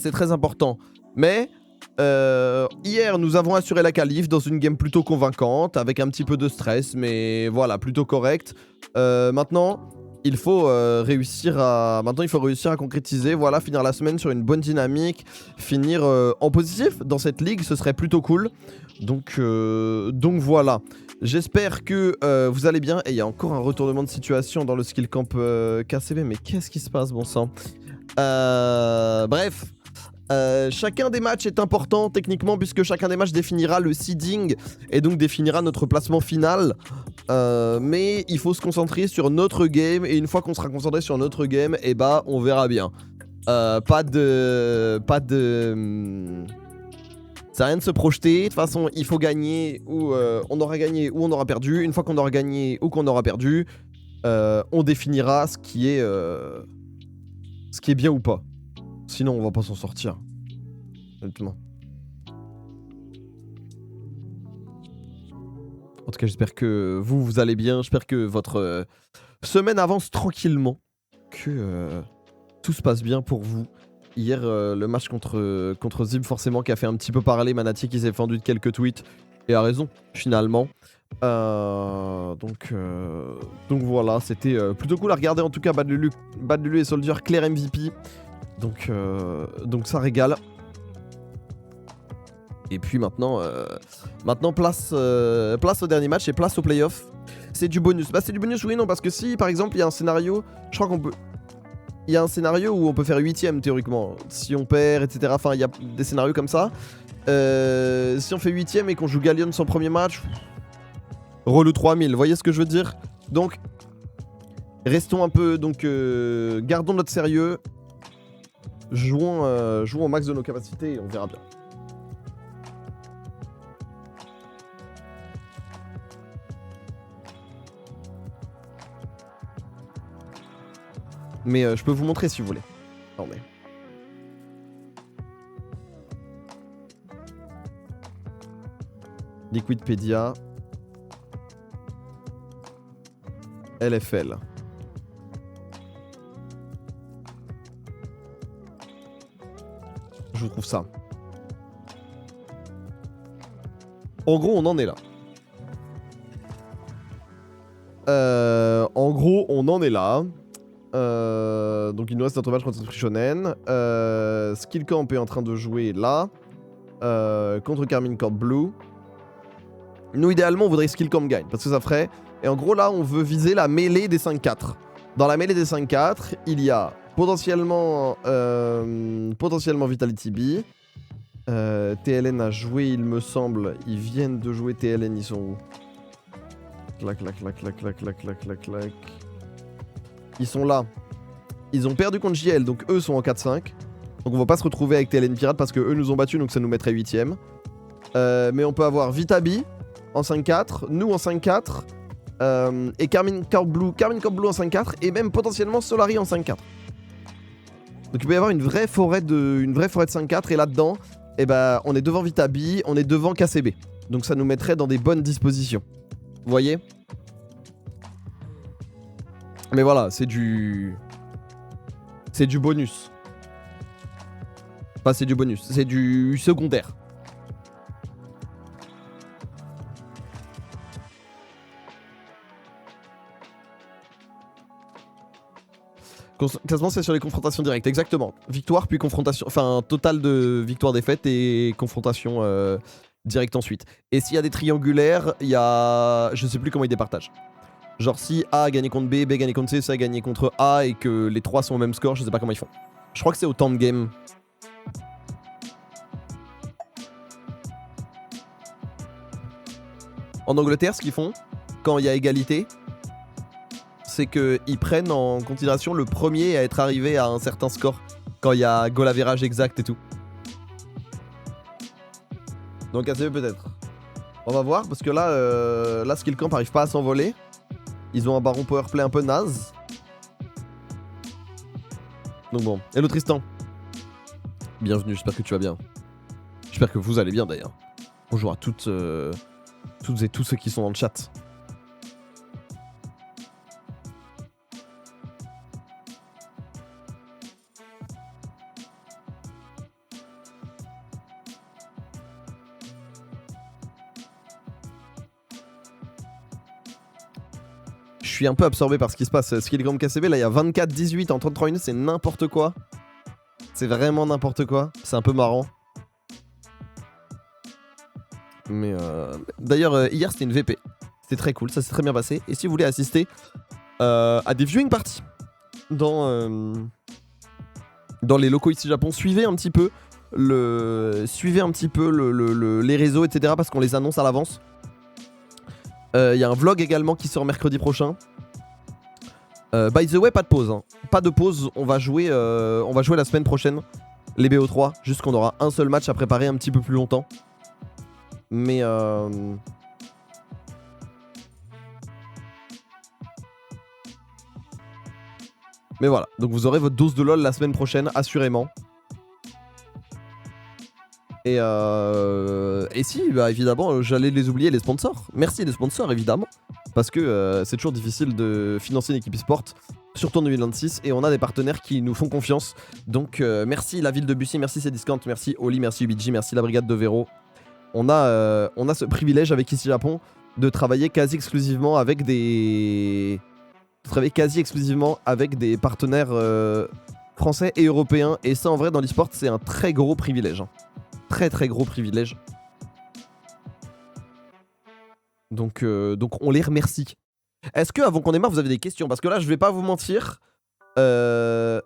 C'est très important. Mais hier, nous avons assuré la qualif dans une game plutôt convaincante, avec un petit peu de stress, mais voilà, plutôt correct. Maintenant, il faut réussir à concrétiser, voilà, finir la semaine sur une bonne dynamique, finir en positif dans cette ligue, ce serait plutôt cool. Donc voilà. J'espère que vous allez bien. Et il y a encore un retournement de situation dans le skill camp KCB, mais qu'est-ce qui se passe, bon sang? Bref. Chacun des matchs est important techniquement puisque chacun des matchs définira le seeding et donc définira notre placement final. Mais il faut se concentrer sur notre game et une fois qu'on sera concentré sur notre game, et bah on verra bien. Pas de... Ça sert à rien de se projeter. De toute façon, il faut gagner ou on aura gagné ou on aura perdu. Une fois qu'on aura gagné ou qu'on aura perdu, on définira ce qui est bien ou pas. Sinon, on va pas s'en sortir. Honnêtement. En tout cas, j'espère que vous allez bien. J'espère que votre semaine avance tranquillement. Que tout se passe bien pour vous. Hier, le match contre Zim, forcément, qui a fait un petit peu parler. Manati qui s'est fendu de quelques tweets. Et a raison, finalement. Donc voilà, c'était plutôt cool à regarder. En tout cas, Bad Lulu et Soldier, clair MVP. Donc ça régale. Et puis maintenant place au dernier match et place au playoff. C'est du bonus. Bah c'est du bonus, oui, non, parce que si par exemple il y a un scénario, je crois qu'on peut... Il y a un scénario où on peut faire 8ème théoriquement, si on perd, etc. Enfin, il y a des scénarios comme ça. Si on fait 8ème et qu'on joue Galleon son premier match, relou 3000, voyez ce que je veux dire? Donc, restons un peu, donc gardons notre sérieux. Jouons au max de nos capacités et on verra bien. Mais je peux vous montrer si vous voulez. Attendez. Liquidpedia. LFL. Je vous trouve ça. En gros, on en est là. Donc il nous reste notre match contre Shonen. Skill Camp est en train de jouer là. Contre Carmine Corp Blue. Nous, idéalement, on voudrait Skill Camp gagne. Parce que ça ferait... Et en gros, là, on veut viser la mêlée des 5-4. Dans la mêlée des 5-4, il y a potentiellement Vitality B. TLN a joué, il me semble. Ils viennent de jouer TLN, ils sont où? Clac, clac, clac, clac, clac, clac, clac, clac, clac. Ils sont là. Ils ont perdu contre JL, donc eux sont en 4-5. Donc on va pas se retrouver avec TLN Pirate parce que eux nous ont battus, donc ça nous mettrait 8ème. Mais on peut avoir Vitabi en 5-4, nous en 5-4, et Carmine Corp Blue en 5-4, et même potentiellement Solari en 5-4. Donc il peut y avoir une vraie forêt de 5-4, et là-dedans, eh ben, on est devant Vitabi, on est devant KCB. Donc ça nous mettrait dans des bonnes dispositions. Vous voyez? Mais voilà, c'est du bonus. Enfin, c'est du bonus, c'est du secondaire. Classement, c'est sur les confrontations directes, exactement. Victoire puis confrontation, enfin total de victoire-défaite et confrontation directe ensuite. Et s'il y a des triangulaires, il y a... Je sais plus comment ils départagent. Genre si A a gagné contre B, B a gagné contre C, C a gagné contre A et que les trois sont au même score, je sais pas comment ils font. Je crois que c'est au temps de game. En Angleterre, ce qu'ils font, quand il y a égalité, c'est qu'ils prennent en considération le premier à être arrivé à un certain score. Quand il y a goal average exact et tout. Donc ACB peut-être. On va voir, parce que là, Skill Camp arrive pas à s'envoler. Ils ont un baron powerplay un peu naze. Donc bon. Hello Tristan. Bienvenue, j'espère que tu vas bien. J'espère que vous allez bien d'ailleurs. Bonjour à toutes et tous ceux qui sont dans le chat. suis un peu absorbé par ce qui se passe. Skillgame KCB, là, il y a 24-18 en 33 minutes, c'est n'importe quoi. C'est vraiment n'importe quoi. C'est un peu marrant. Mais d'ailleurs, hier, c'était une VP. C'était très cool, ça s'est très bien passé. Et si vous voulez assister à des viewing parties dans les locaux ici Japon, suivez un petit peu les réseaux, etc. parce qu'on les annonce à l'avance. Il y a un vlog également qui sort mercredi prochain. By the way, pas de pause. Hein. Pas de pause, on va jouer la semaine prochaine les BO3. Juste qu'on aura un seul match à préparer un petit peu plus longtemps. Mais voilà, donc vous aurez votre dose de LoL la semaine prochaine, assurément. Et si, bah évidemment, j'allais les oublier, les sponsors. Merci les sponsors, évidemment. Parce que c'est toujours difficile de financer une équipe e-sport, surtout en 2026. Et on a des partenaires qui nous font confiance. Donc merci la ville de Bussy, merci Cdiscount, merci Oli, merci UBG, merci la brigade de Véro. On a ce privilège avec Ici Japon de travailler quasi exclusivement avec des partenaires français et européens. Et ça, en vrai, dans l'e-sport, c'est un très gros privilège. Hein. Très très gros privilège. Donc on les remercie. Est-ce que, avant qu'on démarre, vous avez des questions? Parce que là, je vais pas vous mentir. On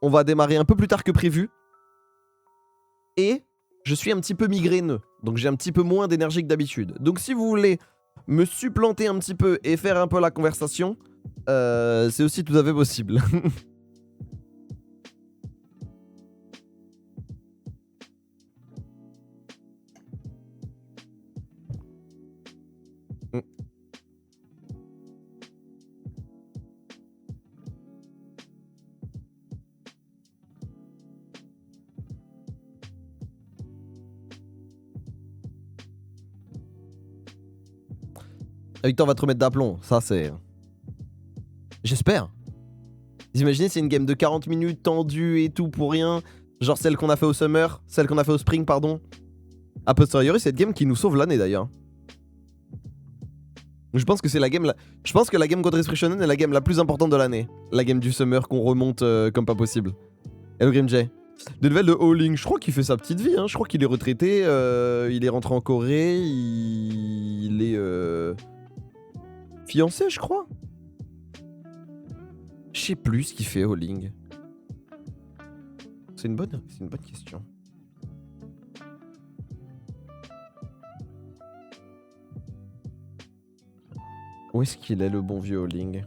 va démarrer un peu plus tard que prévu. Et je suis un petit peu migraineux. Donc j'ai un petit peu moins d'énergie que d'habitude. Donc si vous voulez me supplanter un petit peu et faire un peu la conversation, c'est aussi tout à fait possible. Victor va te remettre d'aplomb, ça c'est... J'espère. Vous imaginez, c'est une game de 40 minutes tendue et tout pour rien. Genre celle qu'on a fait au Summer, celle qu'on a fait au Spring, pardon. A posteriori, cette game qui nous sauve l'année d'ailleurs. Je pense que c'est la game... Je pense que la game contre Restriction est la game la plus importante de l'année. La game du Summer qu'on remonte comme pas possible. Hello Grimjay. Des nouvelles de Howling, je crois qu'il fait sa petite vie, hein. Je crois qu'il est retraité, il est rentré en Corée, il est fiancé, je crois. Je sais plus ce qu'il fait Howling. C'est une bonne question. Où est-ce qu'il est le bon vieux Howling?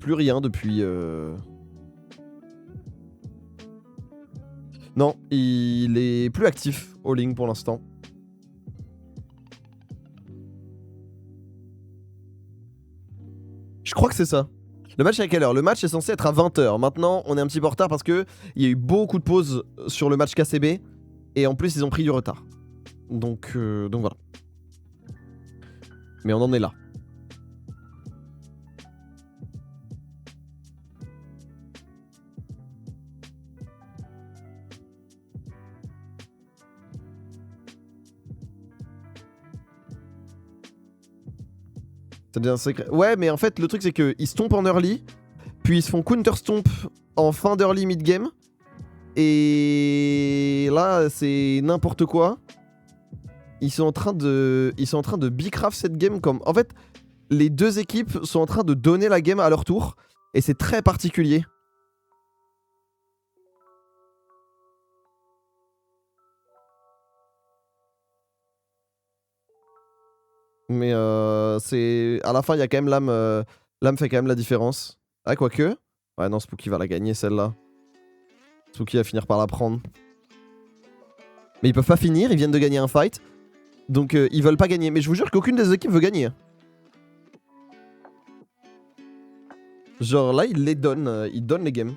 Plus rien depuis... Non, il est plus actif, Howling, pour l'instant. Je crois que c'est ça. Le match est à quelle heure? Le match est censé être à 20h. Maintenant, on est un petit peu en retard parce qu'il y a eu beaucoup de pauses sur le match KCB. Et en plus, ils ont pris du retard. Donc voilà. Mais on en est là. Ça devient un secret. Ouais, mais en fait, le truc, c'est qu'ils stompent en early, puis ils se font counter-stomp en fin d'early mid-game. Et là, c'est n'importe quoi. Ils sont en train de bicraft cette game comme... En fait, les deux équipes sont en train de donner la game à leur tour. Et c'est très particulier. Mais c'est... À la fin, il y a quand même l'âme... L'âme fait quand même la différence. Ah, quoique... Ouais, non, Spooky va la gagner, celle-là. Spooky va finir par la prendre. Mais ils peuvent pas finir, ils viennent de gagner un fight. Donc ils veulent pas gagner. Mais je vous jure qu'aucune des équipes veut gagner. Genre là, ils les donnent. Ils donnent les games.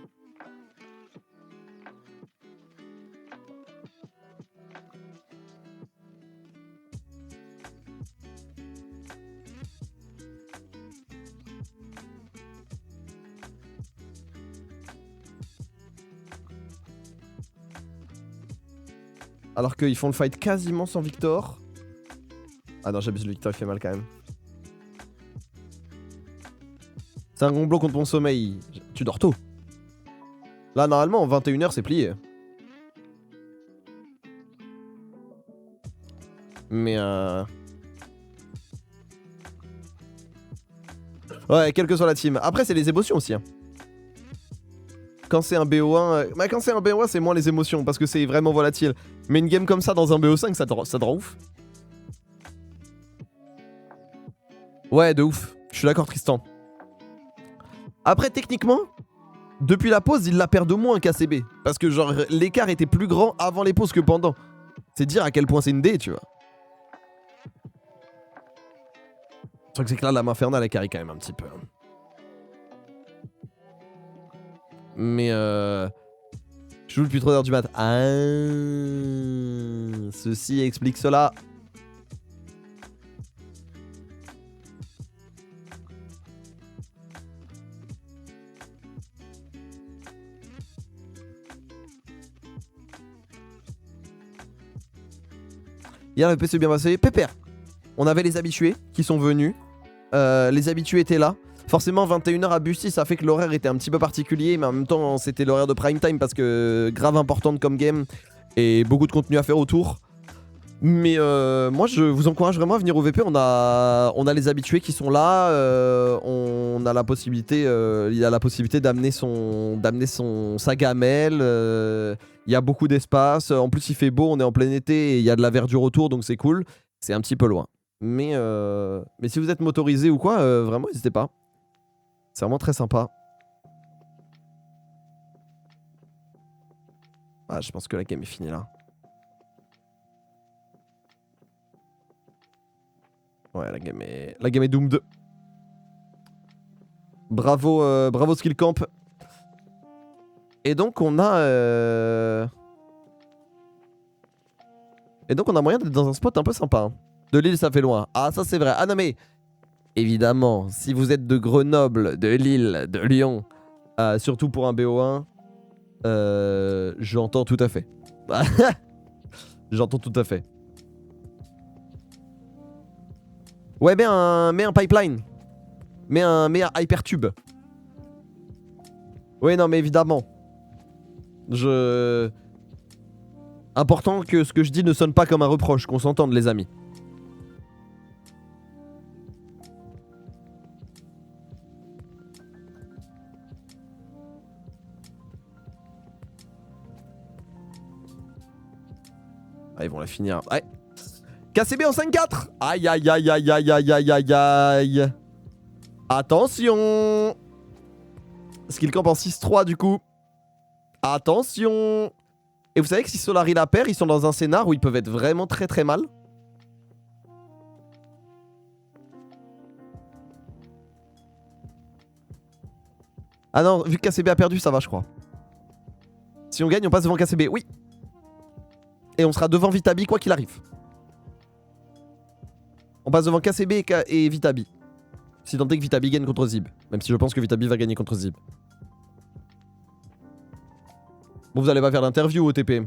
Alors qu'ils font le fight quasiment sans Victor. Ah non, j'abuse, le Victor il fait mal quand même. C'est un gomblot contre mon sommeil. Tu dors tôt. Là, normalement, en 21h, c'est plié. Mais ouais, quelle que soit la team. Après, c'est les émotions aussi. Hein. Quand c'est un BO1... Bah, quand c'est un BO1, c'est moins les émotions, parce que c'est vraiment volatile. Mais une game comme ça, dans un BO5, ça te rend ouf. Ouais, de ouf. Je suis d'accord, Tristan. Après, techniquement, depuis la pause, il la perd de moins KCB. Parce que, genre, l'écart était plus grand avant les pauses que pendant. C'est dire à quel point c'est une D, tu vois. Le truc, c'est que là, la main infernale, elle carry quand même un petit peu. Mais je joue depuis 3h du mat. Ah, ceci explique cela. Hier, le PC bien passé. Pépère. On avait les habitués qui sont venus. Les habitués étaient là. Forcément, 21h à Bussy, ça fait que l'horaire était un petit peu particulier, mais en même temps, c'était l'horaire de prime time parce que grave importante comme game et beaucoup de contenu à faire autour. Mais moi, je vous encourage vraiment à venir au VP. On a les habitués qui sont là. On a la possibilité, il y a la possibilité d'amener sa gamelle. Il y a beaucoup d'espace. En plus, il fait beau. On est en plein été et il y a de la verdure autour, donc c'est cool. C'est un petit peu loin. Mais si vous êtes motorisé ou quoi, vraiment, n'hésitez pas. C'est vraiment très sympa. Ah, je pense que la game est finie là. Ouais, la game est doomed. Bravo, bravo Skill Camp. Et donc on a moyen d'être dans un spot un peu sympa. Hein. De Lille, ça fait loin. Ah, ça c'est vrai. Ah non mais évidemment, si vous êtes de Grenoble, de Lille, de Lyon, surtout pour un BO1, j'entends tout à fait. J'entends tout à fait. Ouais, mets un pipeline. Mets un hypertube. Ouais, non, mais évidemment. Important que ce que je dis ne sonne pas comme un reproche, qu'on s'entende, les amis. Ah, ils vont la finir. Ouais. KCB en 5-4. Aïe, aïe, aïe, aïe, aïe, aïe, aïe, aïe, aïe. Attention. Skill camp en 6-3 du coup. Attention. Et vous savez que si Solari la perd, ils sont dans un scénar où ils peuvent être vraiment très très mal. Ah non, vu que KCB a perdu, ça va je crois. Si on gagne, on passe devant KCB, oui. Et on sera devant Vitabi quoi qu'il arrive. On passe devant KCB et Vitabi. Si tant est que Vitabi gagne contre Zib. Même si je pense que Vitabi va gagner contre Zib. Bon, vous allez pas faire d'interview au TP.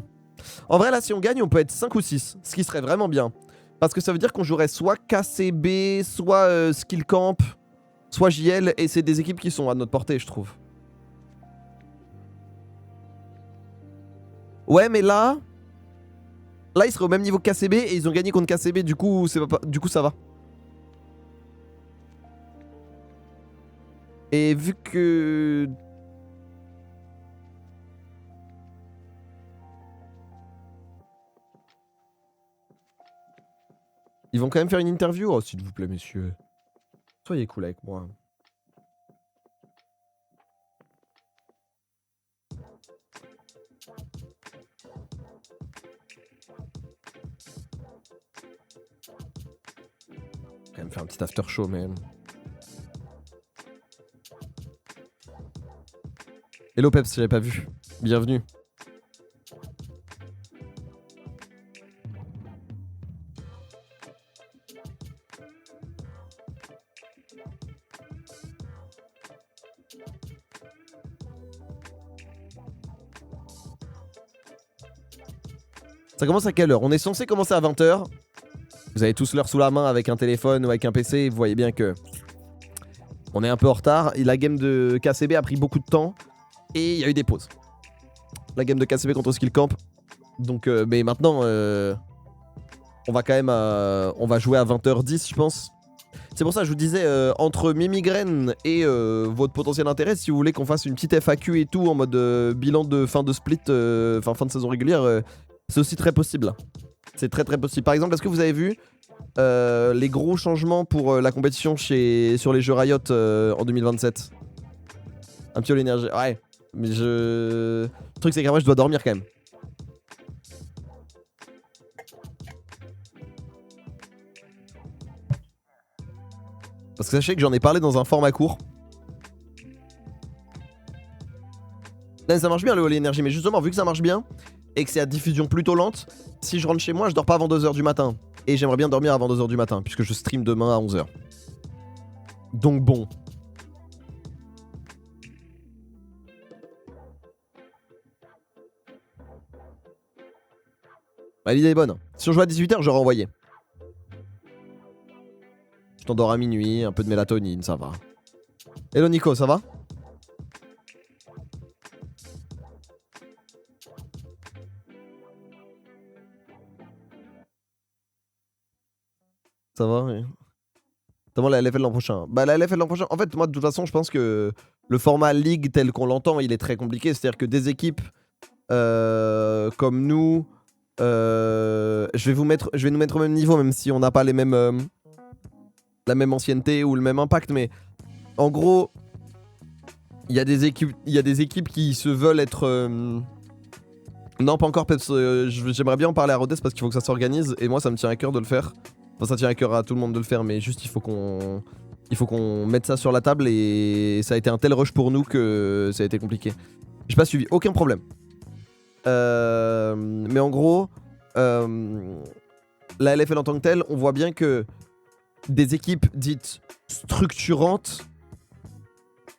En vrai, là, si on gagne, on peut être 5 ou 6. Ce qui serait vraiment bien. Parce que ça veut dire qu'on jouerait soit KCB, soit Skill Camp, soit JL. Et c'est des équipes qui sont à notre portée, je trouve. Ouais, mais là... Là, ils seraient au même niveau que KCB et ils ont gagné contre KCB. Du coup, ça va. Et vu que... Ils vont quand même faire une interview. Oh, s'il vous plaît, messieurs. Soyez cool avec moi. Quand même faire un petit after show, mais... Hello Peps, j'avais pas vu. Bienvenue. Ça commence à quelle heure? On est censé commencer à 20h. Vous avez tous l'heure sous la main avec un téléphone ou avec un PC. Vous voyez bien que on est un peu en retard. Et la game de KCB a pris beaucoup de temps. Et il y a eu des pauses. La game de KCB contre Skill Camp. Donc, mais maintenant, on va quand même on va jouer à 20h10, je pense. C'est pour ça que je vous disais, entre mes migraines et votre potentiel intérêt, si vous voulez qu'on fasse une petite FAQ et tout en mode bilan de fin de split, fin de saison régulière, c'est aussi très possible. C'est très très possible. Par exemple, est-ce que vous avez vu les gros changements pour la compétition sur les jeux Riot en 2027? Un petit l'énergie. Ouais, mais Le truc, c'est qu'après, je dois dormir quand même. Parce que sachez que j'en ai parlé dans un format court. Là, ça marche bien le Holy Energy, mais justement, vu que ça marche bien et que c'est à diffusion plutôt lente, si je rentre chez moi, je dors pas avant 2h du matin. Et j'aimerais bien dormir avant 2h du matin, puisque je stream demain à 11h. Donc bon. Bah, l'idée est bonne. Si on joue à 18h, j'aurais envoyé. Je t'endors à minuit, un peu de mélatonine, ça va. Hello Nico, ça va? Ça va, oui. Notamment la LFL l'an prochain. Bah la LFL l'an prochain, en fait moi de toute façon je pense que le format League tel qu'on l'entend il est très compliqué. C'est-à-dire que des équipes comme nous, je vais nous mettre au même niveau même si on n'a pas les mêmes, la même ancienneté ou le même impact. Mais en gros, il y a des équipes qui se veulent être... Non pas encore, j'aimerais bien en parler à Rhodes parce qu'il faut que ça s'organise. Et moi ça me tient à cœur de le faire. Enfin, ça tient à cœur à tout le monde de le faire, mais juste il faut qu'on mette ça sur la table et ça a été un tel rush pour nous que ça a été compliqué. J'ai pas suivi, aucun problème. Mais en gros, la LFL en tant que telle, on voit bien que des équipes dites structurantes,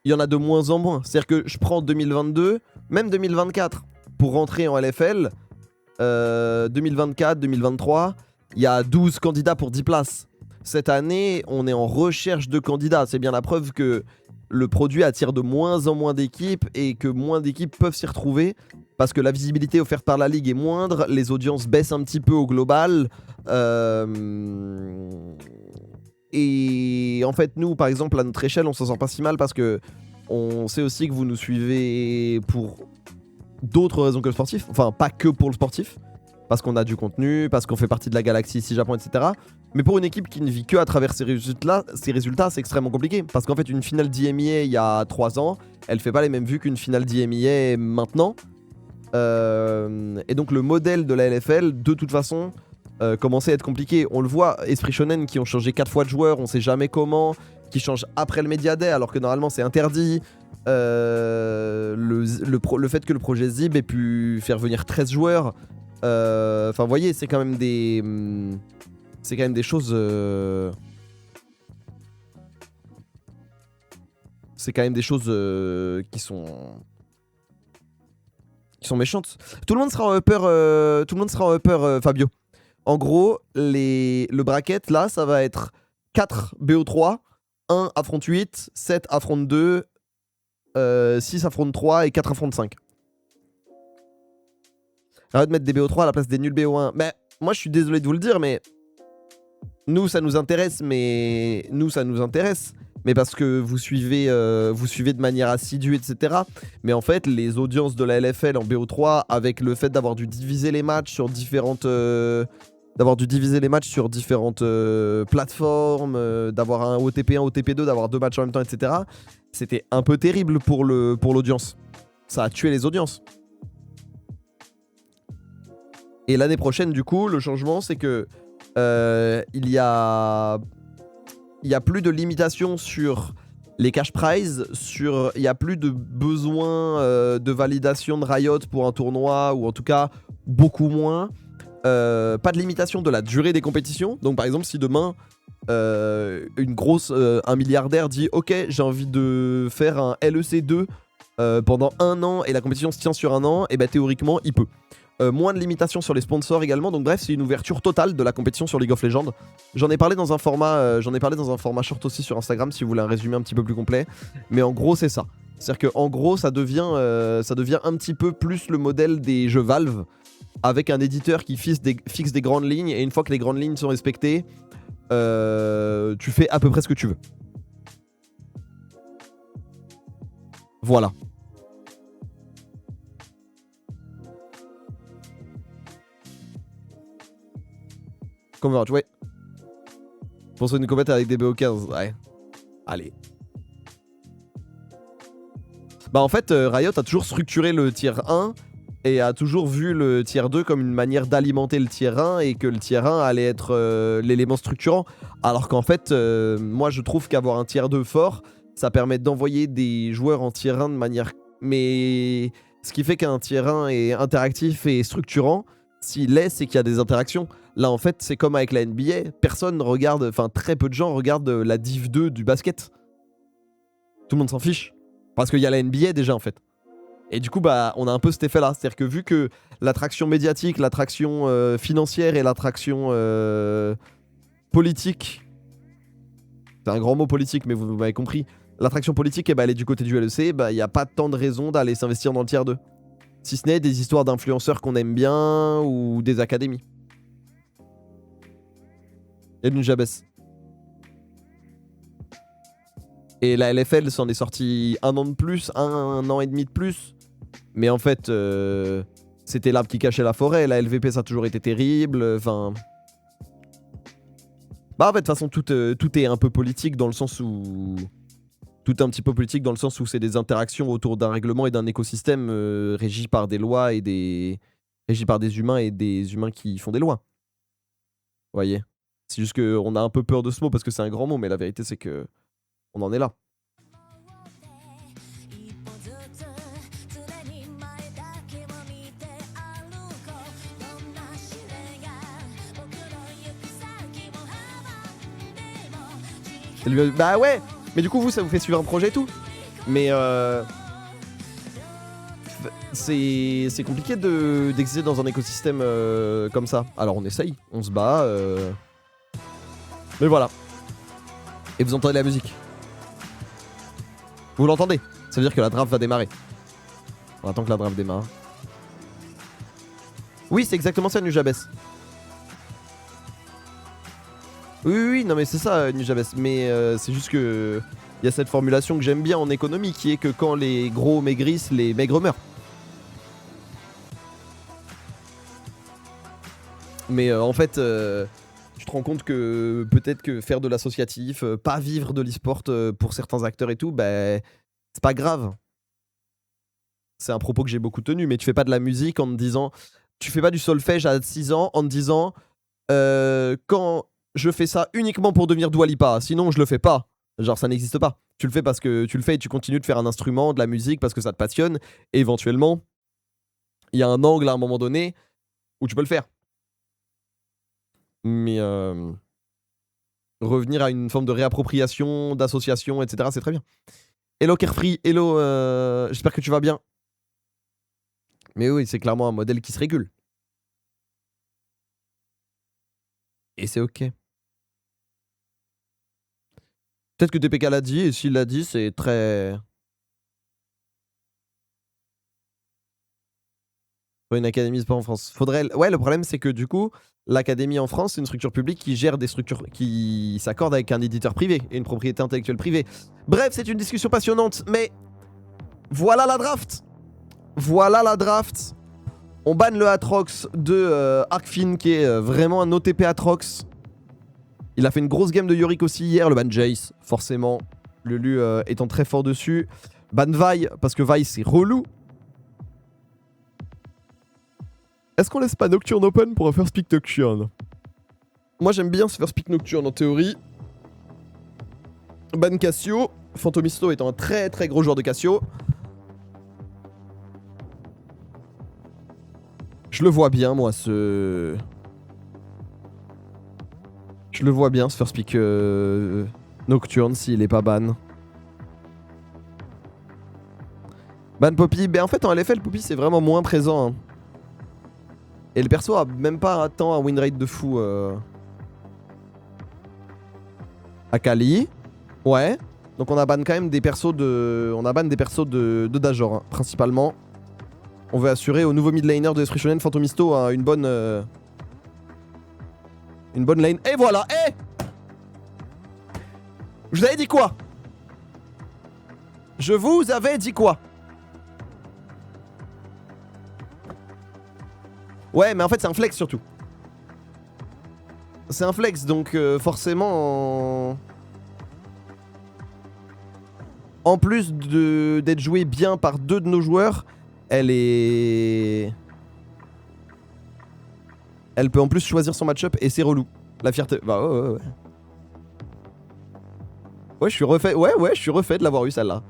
il y en a de moins en moins. C'est-à-dire que je prends 2022, même 2024, pour rentrer en LFL, 2024, 2023... il y a 12 candidats pour 10 places. Cette année, on est en recherche de candidats. C'est bien la preuve que le produit attire de moins en moins d'équipes et que moins d'équipes peuvent s'y retrouver parce que la visibilité offerte par la ligue est moindre, les audiences baissent un petit peu au global. Et en fait, nous, par exemple, à notre échelle, on s'en sent pas si mal parce que on sait aussi que vous nous suivez pour d'autres raisons que le sportif. Enfin, pas que pour le sportif. Parce qu'on a du contenu, parce qu'on fait partie de la galaxie ici Japon, etc. Mais pour une équipe qui ne vit que à travers ces résultats, c'est extrêmement compliqué. Parce qu'en fait, une finale d'IMEA il y a 3 ans, elle fait pas les mêmes vues qu'une finale d'IMEA maintenant. Et donc le modèle de la LFL, de toute façon, commençait à être compliqué. On le voit, Esprit Shonen qui ont changé 4 fois de joueurs, on sait jamais comment, qui changent après le Media Day alors que normalement c'est interdit. Le fait que le projet Zib ait pu faire venir 13 joueurs... Enfin, vous voyez, c'est quand même des... c'est quand même des choses... c'est quand même des choses qui sont méchantes. Tout le monde sera en upper, Fabio. En gros, le bracket, là, ça va être 4 BO3, 1 affronte 8, 7 affronte 2, 6 affronte 3 et 4 affronte 5. Arrête de mettre des BO3 à la place des nuls BO1. Mais moi, je suis désolé de vous le dire, mais nous, ça nous intéresse, mais parce que vous suivez de manière assidue, etc. Mais en fait, les audiences de la LFL en BO3, avec le fait d'avoir dû diviser les matchs sur différentes, plateformes, d'avoir un OTP1, OTP2, d'avoir 2 matchs en même temps, etc. C'était un peu terrible pour l'audience. Ça a tué les audiences. Et l'année prochaine, du coup, le changement, c'est que il y a plus de limitations sur les cash prizes, il y a plus de besoin de validation de Riot pour un tournoi, ou en tout cas beaucoup moins. Pas de limitation de la durée des compétitions. Donc par exemple, si demain un milliardaire dit ok, j'ai envie de faire un LEC2 pendant 1 an et la compétition se tient sur 1 an, et bah théoriquement il peut. moins de limitations sur les sponsors également. Donc bref, c'est une ouverture totale de la compétition sur League of Legends. J'en ai parlé dans un format short aussi sur Instagram si vous voulez un résumé un petit peu plus complet. Mais en gros, c'est ça. C'est-à-dire qu'en gros, ça devient un petit peu plus le modèle des jeux Valve, avec un éditeur qui fixe des grandes lignes, et une fois que les grandes lignes sont respectées, tu fais à peu près ce que tu veux. Voilà. Converge, ouais. Pour une compète avec des BO15, ouais. Allez. Bah en fait, Riot a toujours structuré le tier 1 et a toujours vu le tier 2 comme une manière d'alimenter le tier 1 et que le tier 1 allait être l'élément structurant. Alors qu'en fait, moi je trouve qu'avoir un tier 2 fort, ça permet d'envoyer des joueurs en tier 1 de manière... Mais ce qui fait qu'un tier 1 est interactif et structurant, s'il est, c'est qu'il y a des interactions. Là, en fait, c'est comme avec la NBA. Personne regarde, enfin, très peu de gens regardent la Div 2 du basket. Tout le monde s'en fiche. Parce qu'il y a la NBA déjà, en fait. Et du coup, bah, on a un peu cet effet-là. C'est-à-dire que vu que l'attraction médiatique, l'attraction financière et l'attraction politique... C'est un grand mot politique, mais vous m'avez compris. L'attraction politique, eh ben, elle est du côté du LEC. Bah, il n'y a pas tant de raisons d'aller s'investir dans le tier 2. Si ce n'est des histoires d'influenceurs qu'on aime bien ou des académies. Et d'une Jabès. Et la LFL s'en est sorti un an de plus, un an et demi de plus. Mais en fait, c'était l'arbre qui cachait la forêt. La LVP, ça a toujours été terrible. Enfin... Bah en fait, de toute façon, tout est un peu politique dans le sens où... Tout est un petit peu politique dans le sens où c'est des interactions autour d'un règlement et d'un écosystème régi par des lois et des... Régi par des humains et des humains qui font des lois. Vous voyez? C'est juste qu'on a un peu peur de ce mot parce que c'est un grand mot, mais la vérité c'est que on en est là. Bah ouais, mais du coup vous ça vous fait suivre un projet et tout. Mais c'est compliqué d'exister dans un écosystème comme ça. Alors on essaye, on se bat. Mais voilà. Et vous entendez la musique. Vous l'entendez? Ça veut dire que la draft va démarrer. On attend que la draft démarre. Oui, c'est exactement ça, Nujabes. Oui, non mais c'est ça, Nujabes. Mais c'est juste que... Il y a cette formulation que j'aime bien en économie, qui est que quand les gros maigrissent, les maigres meurent. Mais en fait... tu te rends compte que peut-être que faire de l'associatif, pas vivre de l'e-sport pour certains acteurs et tout, bah, c'est pas grave. C'est un propos que j'ai beaucoup tenu, mais tu fais pas de la musique en te disant... Tu fais pas du solfège à 6 ans en te disant quand je fais ça uniquement pour devenir Dua Lipa, sinon je le fais pas. Genre ça n'existe pas. Tu le fais parce que tu le fais et tu continues de faire un instrument, de la musique parce que ça te passionne. Et éventuellement, il y a un angle à un moment donné où tu peux le faire. Mais revenir à une forme de réappropriation, d'association, etc. c'est très bien. Hello Carefree, hello, j'espère que tu vas bien. Mais oui, c'est clairement un modèle qui se régule. Et c'est ok. Peut-être que TPK l'a dit, et s'il l'a dit, c'est très... Une académie sport en France. Faudrait... Ouais, le problème, c'est que du coup, l'académie en France, c'est une structure publique qui gère des structures... qui s'accorde avec un éditeur privé et une propriété intellectuelle privée. Bref, c'est une discussion passionnante, mais... Voilà la draft. Voilà la draft. On banne le Atrox de Arkfin, qui est vraiment un OTP Atrox. Il a fait une grosse game de Yorick aussi hier, le ban Jace, forcément. Lulu étant très fort dessus. Ban Vi, parce que Vi c'est relou. Est-ce qu'on laisse pas Nocturne open pour un first pick Nocturne? Moi j'aime bien ce first pick Nocturne en théorie. Ban Cassio. Phantomisto étant un très très gros joueur de Cassio. Je le vois bien moi ce... Je le vois bien ce first pick Nocturne s'il est pas ban. Ban Poppy, ben en fait en LFL Poppy c'est vraiment moins présent. Hein. Et le perso a même pas tant un win rate de fou. Akali. Ouais. Donc on a ban quand même des persos de... On a ban des persos de Dajor, hein, principalement. On veut assurer au nouveau mid laner de Esprit Shonen, Phantomisto, hein, une bonne lane. Et voilà. Eh, je vous avais dit quoi? Je vous avais dit quoi? Ouais, mais en fait c'est un flex surtout. C'est un flex, donc forcément... En plus d'être joué bien par 2 de nos joueurs, elle peut en plus choisir son match-up et c'est relou. La fierté... Bah ouais. Ouais, je suis refait. Ouais, je suis refait de l'avoir eu celle-là.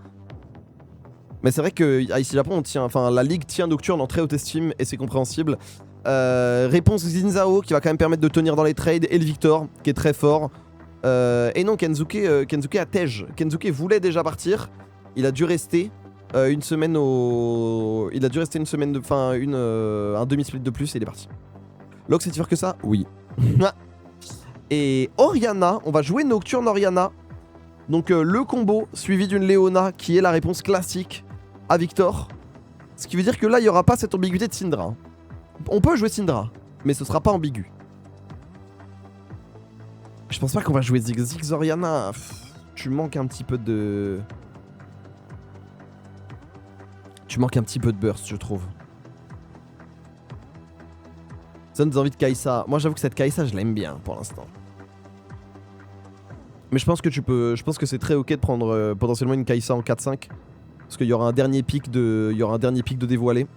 Mais c'est vrai que ici Japon, on tient... Enfin, la ligue tient Nocturne en très haute estime et c'est compréhensible. Réponse Zinzao qui va quand même permettre de tenir dans les trades et le Victor qui est très fort. Et non, Kensuke a Tej. Kensuke voulait déjà partir. Il a dû rester une semaine au... Il a dû rester une semaine de... Enfin, un demi-split de plus et il est parti. Locke, c'est pire que ça? Oui. Et Orianna, on va jouer Nocturne Orianna. Donc le combo suivi d'une Leona qui est la réponse classique à Victor. Ce qui veut dire que là, il n'y aura pas cette ambiguïté de Syndra. On peut jouer Syndra, mais ce sera pas ambigu. Je pense pas qu'on va jouer Ziggs Orianna. Tu manques un petit peu de... Tu manques un petit peu de burst, je trouve. Ça nous a envie de Kai'Sa. Moi, j'avoue que cette Kai'Sa, je l'aime bien pour l'instant. Mais je pense que tu peux... Je pense que c'est très ok de prendre potentiellement une Kai'Sa en 4-5. Parce qu'il y aura un dernier pic de... Il y aura un dernier pic de dévoilé.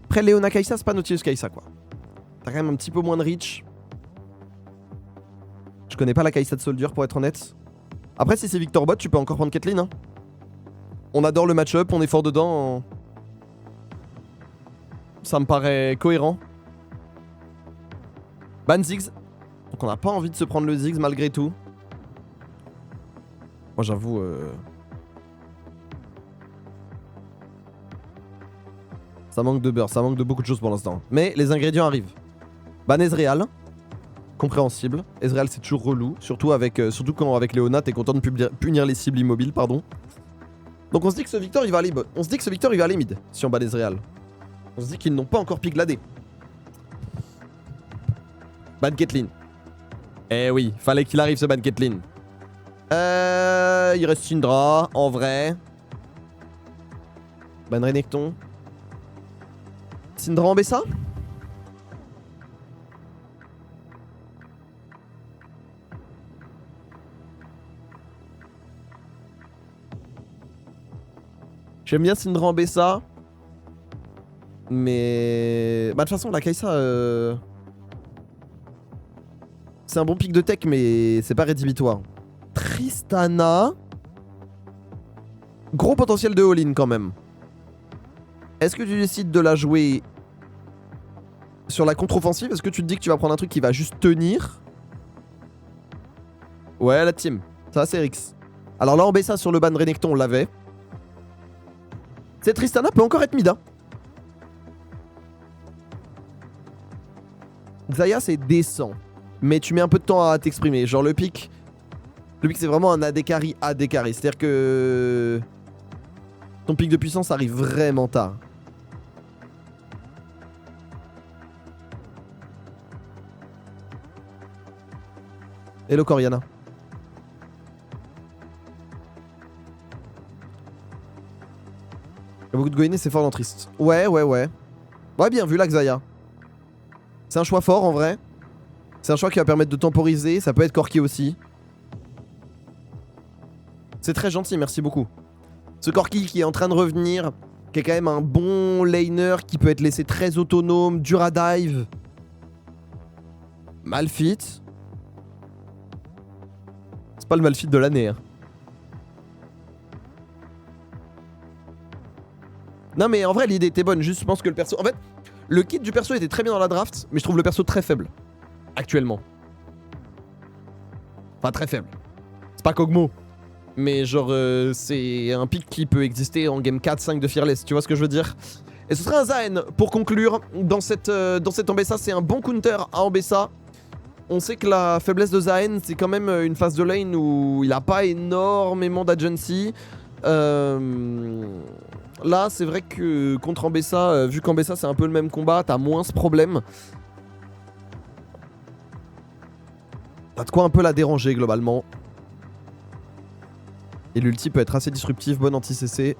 Après, Leona Kai'Sa, c'est pas Nautilus Kai'Sa, quoi. T'as quand même un petit peu moins de reach. Je connais pas la Kai'Sa de Soldier, pour être honnête. Après, si c'est Victor Bot, tu peux encore prendre Caitlyn, hein. On adore le match-up, on est fort dedans. Ça me paraît cohérent. Ban Ziggs. Donc on n'a pas envie de se prendre le Ziggs malgré tout. Moi j'avoue... Ça manque de beurre, ça manque de beaucoup de choses pour l'instant. Mais les ingrédients arrivent. Ban Ezreal. Compréhensible. Ezreal c'est toujours relou. Surtout quand avec Leona t'es content de punir les cibles immobiles, pardon. Donc on se dit que ce Victor il va aller mid si on bat Ezreal. On se dit qu'ils n'ont pas encore pick la D. Ban Caitlyn. Eh oui, fallait qu'il arrive ce ban Caitlyn. Il reste Syndra, en vrai. Ban Renekton. Syndra en Bessa. J'aime bien Syndra en Bessa. Mais... Bah de toute façon la Kai'Sa... C'est un bon pic de tech mais c'est pas rédhibitoire. Tristana... Gros potentiel de all-in quand même. Est-ce que tu décides de la jouer sur la contre-offensive? Est-ce que tu te dis que tu vas prendre un truc qui va juste tenir? Ouais, la team. Ça, c'est Rix. Alors là, on met ça sur le ban Renekton, on l'avait. Cette Tristana peut encore être mid. Hein. Xayah, c'est décent. Mais tu mets un peu de temps à t'exprimer. Genre le pic... Le pic, c'est vraiment un AD carry. C'est-à-dire que... Ton pic de puissance arrive vraiment tard. Hello Coriana. Il y a beaucoup de Goïné, c'est fort dans Triste. Ouais. Ouais, bien vu la Xayah. C'est un choix fort en vrai. C'est un choix qui va permettre de temporiser. Ça peut être Corki aussi. C'est très gentil, merci beaucoup. Ce Corki qui est en train de revenir, qui est quand même un bon laner, qui peut être laissé très autonome, dur à dive. Malfit. C'est pas le Malfit de l'année. Hein. Non mais en vrai l'idée était bonne, juste je pense que le perso... En fait, le kit du perso était très bien dans la draft, mais je trouve le perso très faible. Actuellement. Enfin très faible. C'est pas Kog'Maw. Mais genre c'est un pick qui peut exister en game 4-5 de Fearless, tu vois ce que je veux dire? Et ce sera un Zaen pour conclure dans cette Ambessa. C'est un bon counter à Ambessa. On sait que la faiblesse de Zaen, c'est quand même une phase de lane où il n'a pas énormément d'agency. Là, c'est vrai que contre Ambessa, vu qu'Ambessa c'est un peu le même combat, t'as moins ce problème. T'as de quoi un peu la déranger globalement. Et l'ulti peut être assez disruptif, bonne anti-CC.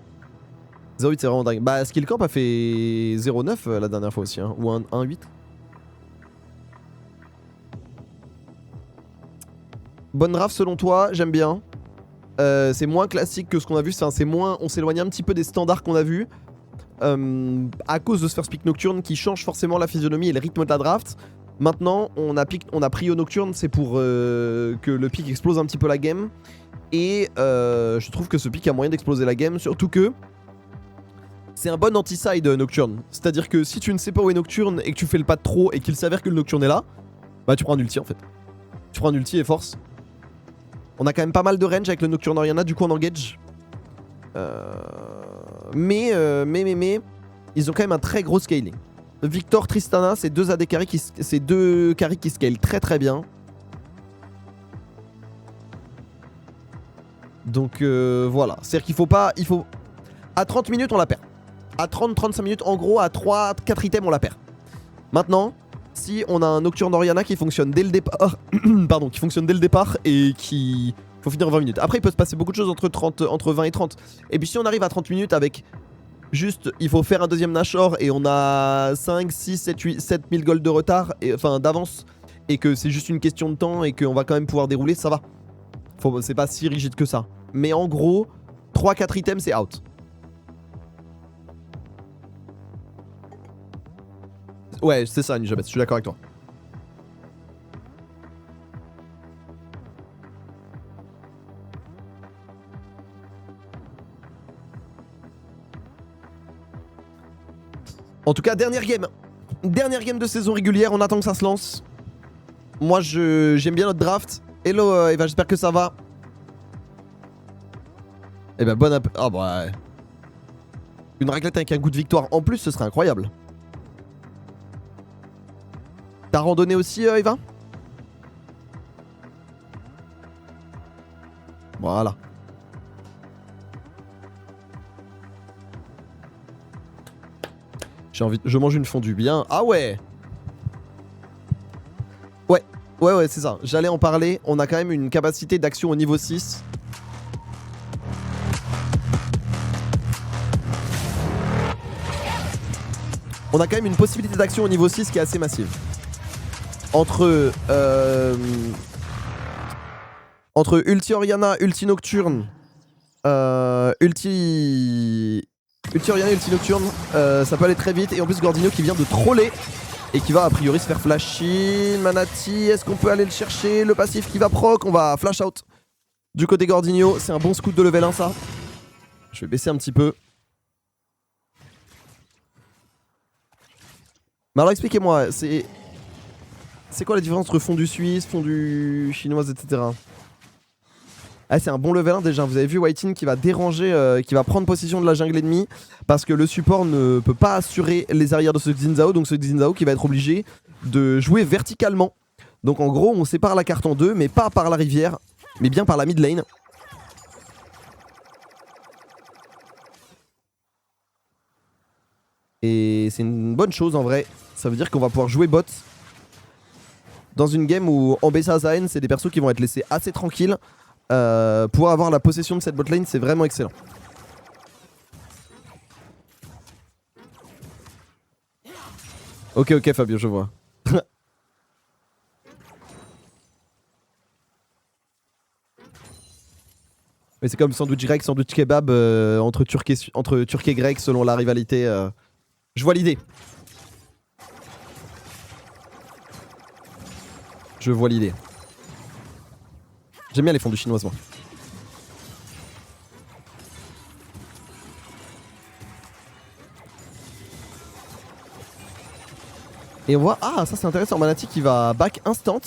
0-8 c'est vraiment dingue. Bah Skill Camp a fait 0-9 la dernière fois aussi, hein, ou 1-8. Bonne draft selon toi, j'aime bien. C'est moins classique que ce qu'on a vu, c'est moins, on s'éloigne un petit peu des standards qu'on a vus. À cause de ce first pick nocturne qui change forcément la physionomie et le rythme de la draft. Maintenant, on a pris au nocturne, c'est pour que le pick explose un petit peu la game. Et je trouve que ce pick a moyen d'exploser la game, surtout que c'est un bon anti-side Nocturne. C'est-à-dire que si tu ne sais pas où est Nocturne et que tu fais le pas de trop et qu'il s'avère que le Nocturne est là, bah tu prends un ulti en fait. Tu prends un ulti et force. On a quand même pas mal de range avec le Nocturne Orianna, du coup on engage. Mais ils ont quand même un très gros scaling. Victor, Tristana, c'est deux AD carry qui scale très très bien. Donc voilà, c'est-à-dire qu'il faut pas... À 30 minutes on la perd. À 30-35 minutes, en gros, à 3-4 items, on la perd. Maintenant, si on a un Nocturne Orianna qui fonctionne dès le départ, pardon, qui fonctionne dès le départ et qui... Faut finir 20 minutes. Après, il peut se passer beaucoup de choses entre 20 et 30. Et puis si on arrive à 30 minutes avec juste, il faut faire un deuxième Nashor et on a 5, 6, 7, 8, 7000 gold de retard, enfin d'avance, et que c'est juste une question de temps et qu'on va quand même pouvoir dérouler, ça va. C'est pas si rigide que ça. Mais en gros, 3-4 items, c'est out. Ouais, c'est ça, Nijabet, je suis d'accord avec toi. En tout cas, dernière game. Dernière game de saison régulière, on attend que ça se lance. Moi, j'aime bien notre draft. Hello Eva, j'espère que ça va. Eh ben, bonne app... Ah bah... Ouais. Une raclette avec un goût de victoire en plus, ce serait incroyable. T'as randonné aussi, Eva? Voilà. J'ai envie... Je mange une fondue bien. Ah ouais. Ouais, c'est ça. J'allais en parler. On a quand même une capacité d'action au niveau 6. On a quand même une possibilité d'action au niveau 6 qui est assez massive. Entre Ulti Orianna, Ulti Nocturne, Ulti Orianna, Ulti Nocturne, ça peut aller très vite. Et en plus Gordinho qui vient de troller et qui va a priori se faire flashy. Manati, est-ce qu'on peut aller le chercher? Le passif qui va proc, on va flash out du côté Gordinho. C'est un bon scout de level 1 ça. Je vais baisser un petit peu. Mais alors expliquez-moi, c'est quoi la différence entre fondue suisse, fondue chinoise, etc. Ah, c'est un bon level 1 déjà. Vous avez vu Whiting qui va déranger, qui va prendre possession de la jungle ennemie parce que le support ne peut pas assurer les arrières de ce Xin Zhao. Donc ce Xin Zhao qui va être obligé de jouer verticalement. Donc en gros, on sépare la carte en deux, mais pas par la rivière, mais bien par la mid lane. Et c'est une bonne chose en vrai. Ça veut dire qu'on va pouvoir jouer bot dans une game où Ambessa Zaen, c'est des persos qui vont être laissés assez tranquilles. Pour avoir la possession de cette bot lane, c'est vraiment excellent. Ok Fabio, je vois. Mais c'est comme sandwich grec, sandwich kebab entre Turc et grec selon la rivalité. Je vois l'idée. Je vois l'idée. J'aime bien les fondus chinoises moi. Et on voit... Ah, ça c'est intéressant. Manati qui va back instant.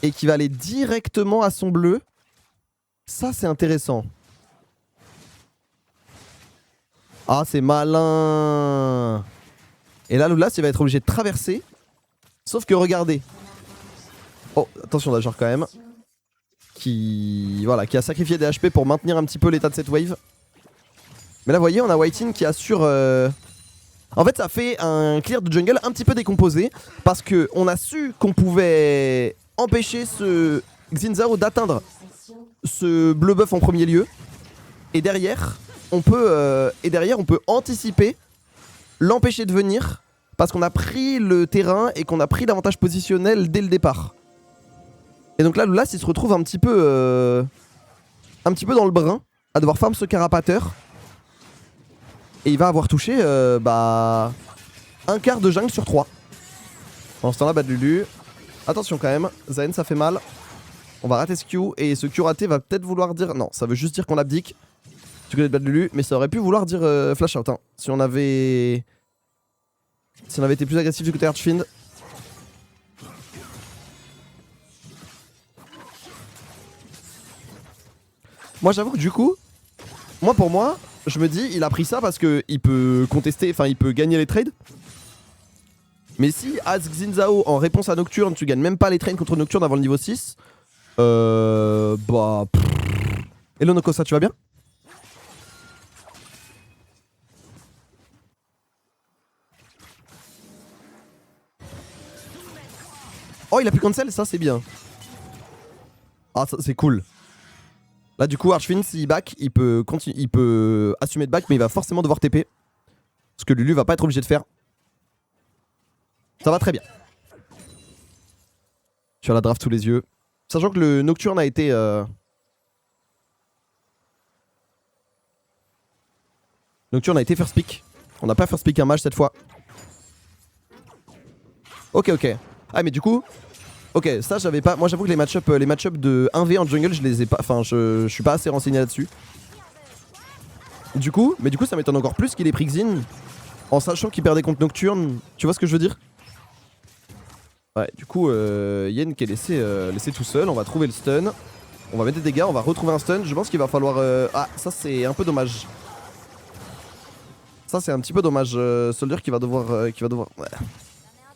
Et qui va aller directement à son bleu. Ça c'est intéressant. Ah, c'est malin. Et là, Legolas, il va être obligé de traverser. Sauf que regardez. Oh, attention, Dajor quand même. Qui a sacrifié des HP pour maintenir un petit peu l'état de cette wave. Mais là, vous voyez, on a Whiting qui assure... En fait, ça fait un clear de jungle un petit peu décomposé. Parce que on a su qu'on pouvait empêcher ce Xin Zhao d'atteindre ce bleu buff en premier lieu. Et derrière, on peut anticiper, l'empêcher de venir. Parce qu'on a pris le terrain et qu'on a pris l'avantage positionnel dès le départ. Et donc là, Legolas, il se retrouve un petit peu dans le brin, à devoir farm ce carapateur. Et il va avoir touché un quart de jungle sur 3. Pendant ce temps-là, Bad Lulu. Attention quand même, Zayn, ça fait mal. On va rater ce Q, et ce Q raté va peut-être vouloir dire... Non, ça veut juste dire qu'on abdique du côté de Bad Lulu, mais ça aurait pu vouloir dire flash out. Hein. Si on avait été plus agressif du côté Archfiend. Moi j'avoue que du coup, pour moi, je me dis, il a pris ça parce qu'il peut contester, enfin il peut gagner les trades. Mais si as Xin Zhao en réponse à Nocturne, tu gagnes même pas les trades contre Nocturne avant le niveau 6, Hello Nokosa, tu vas bien? Oh, il a pu cancel, ça c'est bien. Ah, c'est cool. Là du coup Archfiend s'il back, il peut assumer de back, mais il va forcément devoir TP. Ce que Lulu va pas être obligé de faire. Ça va très bien. Tu as la draft sous les yeux. Sachant que le Nocturne a été... Nocturne a été first pick. On n'a pas first pick un mage cette fois. Ok. Ah mais du coup... Ok, ça j'avais pas... Moi j'avoue que les match-up de 1v en jungle, je les ai pas... Enfin, je suis pas assez renseigné là-dessus. Du coup ça m'étonne encore plus qu'il ait pris Xin. En sachant qu'il perdait contre Nocturne. Tu vois ce que je veux dire? Ouais, du coup, Yen qui est laissé tout seul. On va trouver le stun. On va mettre des dégâts, on va retrouver un stun. Je pense qu'il va falloir... Ah, ça c'est un peu dommage. Ça c'est un petit peu dommage. Soldier qui va devoir... Ouais.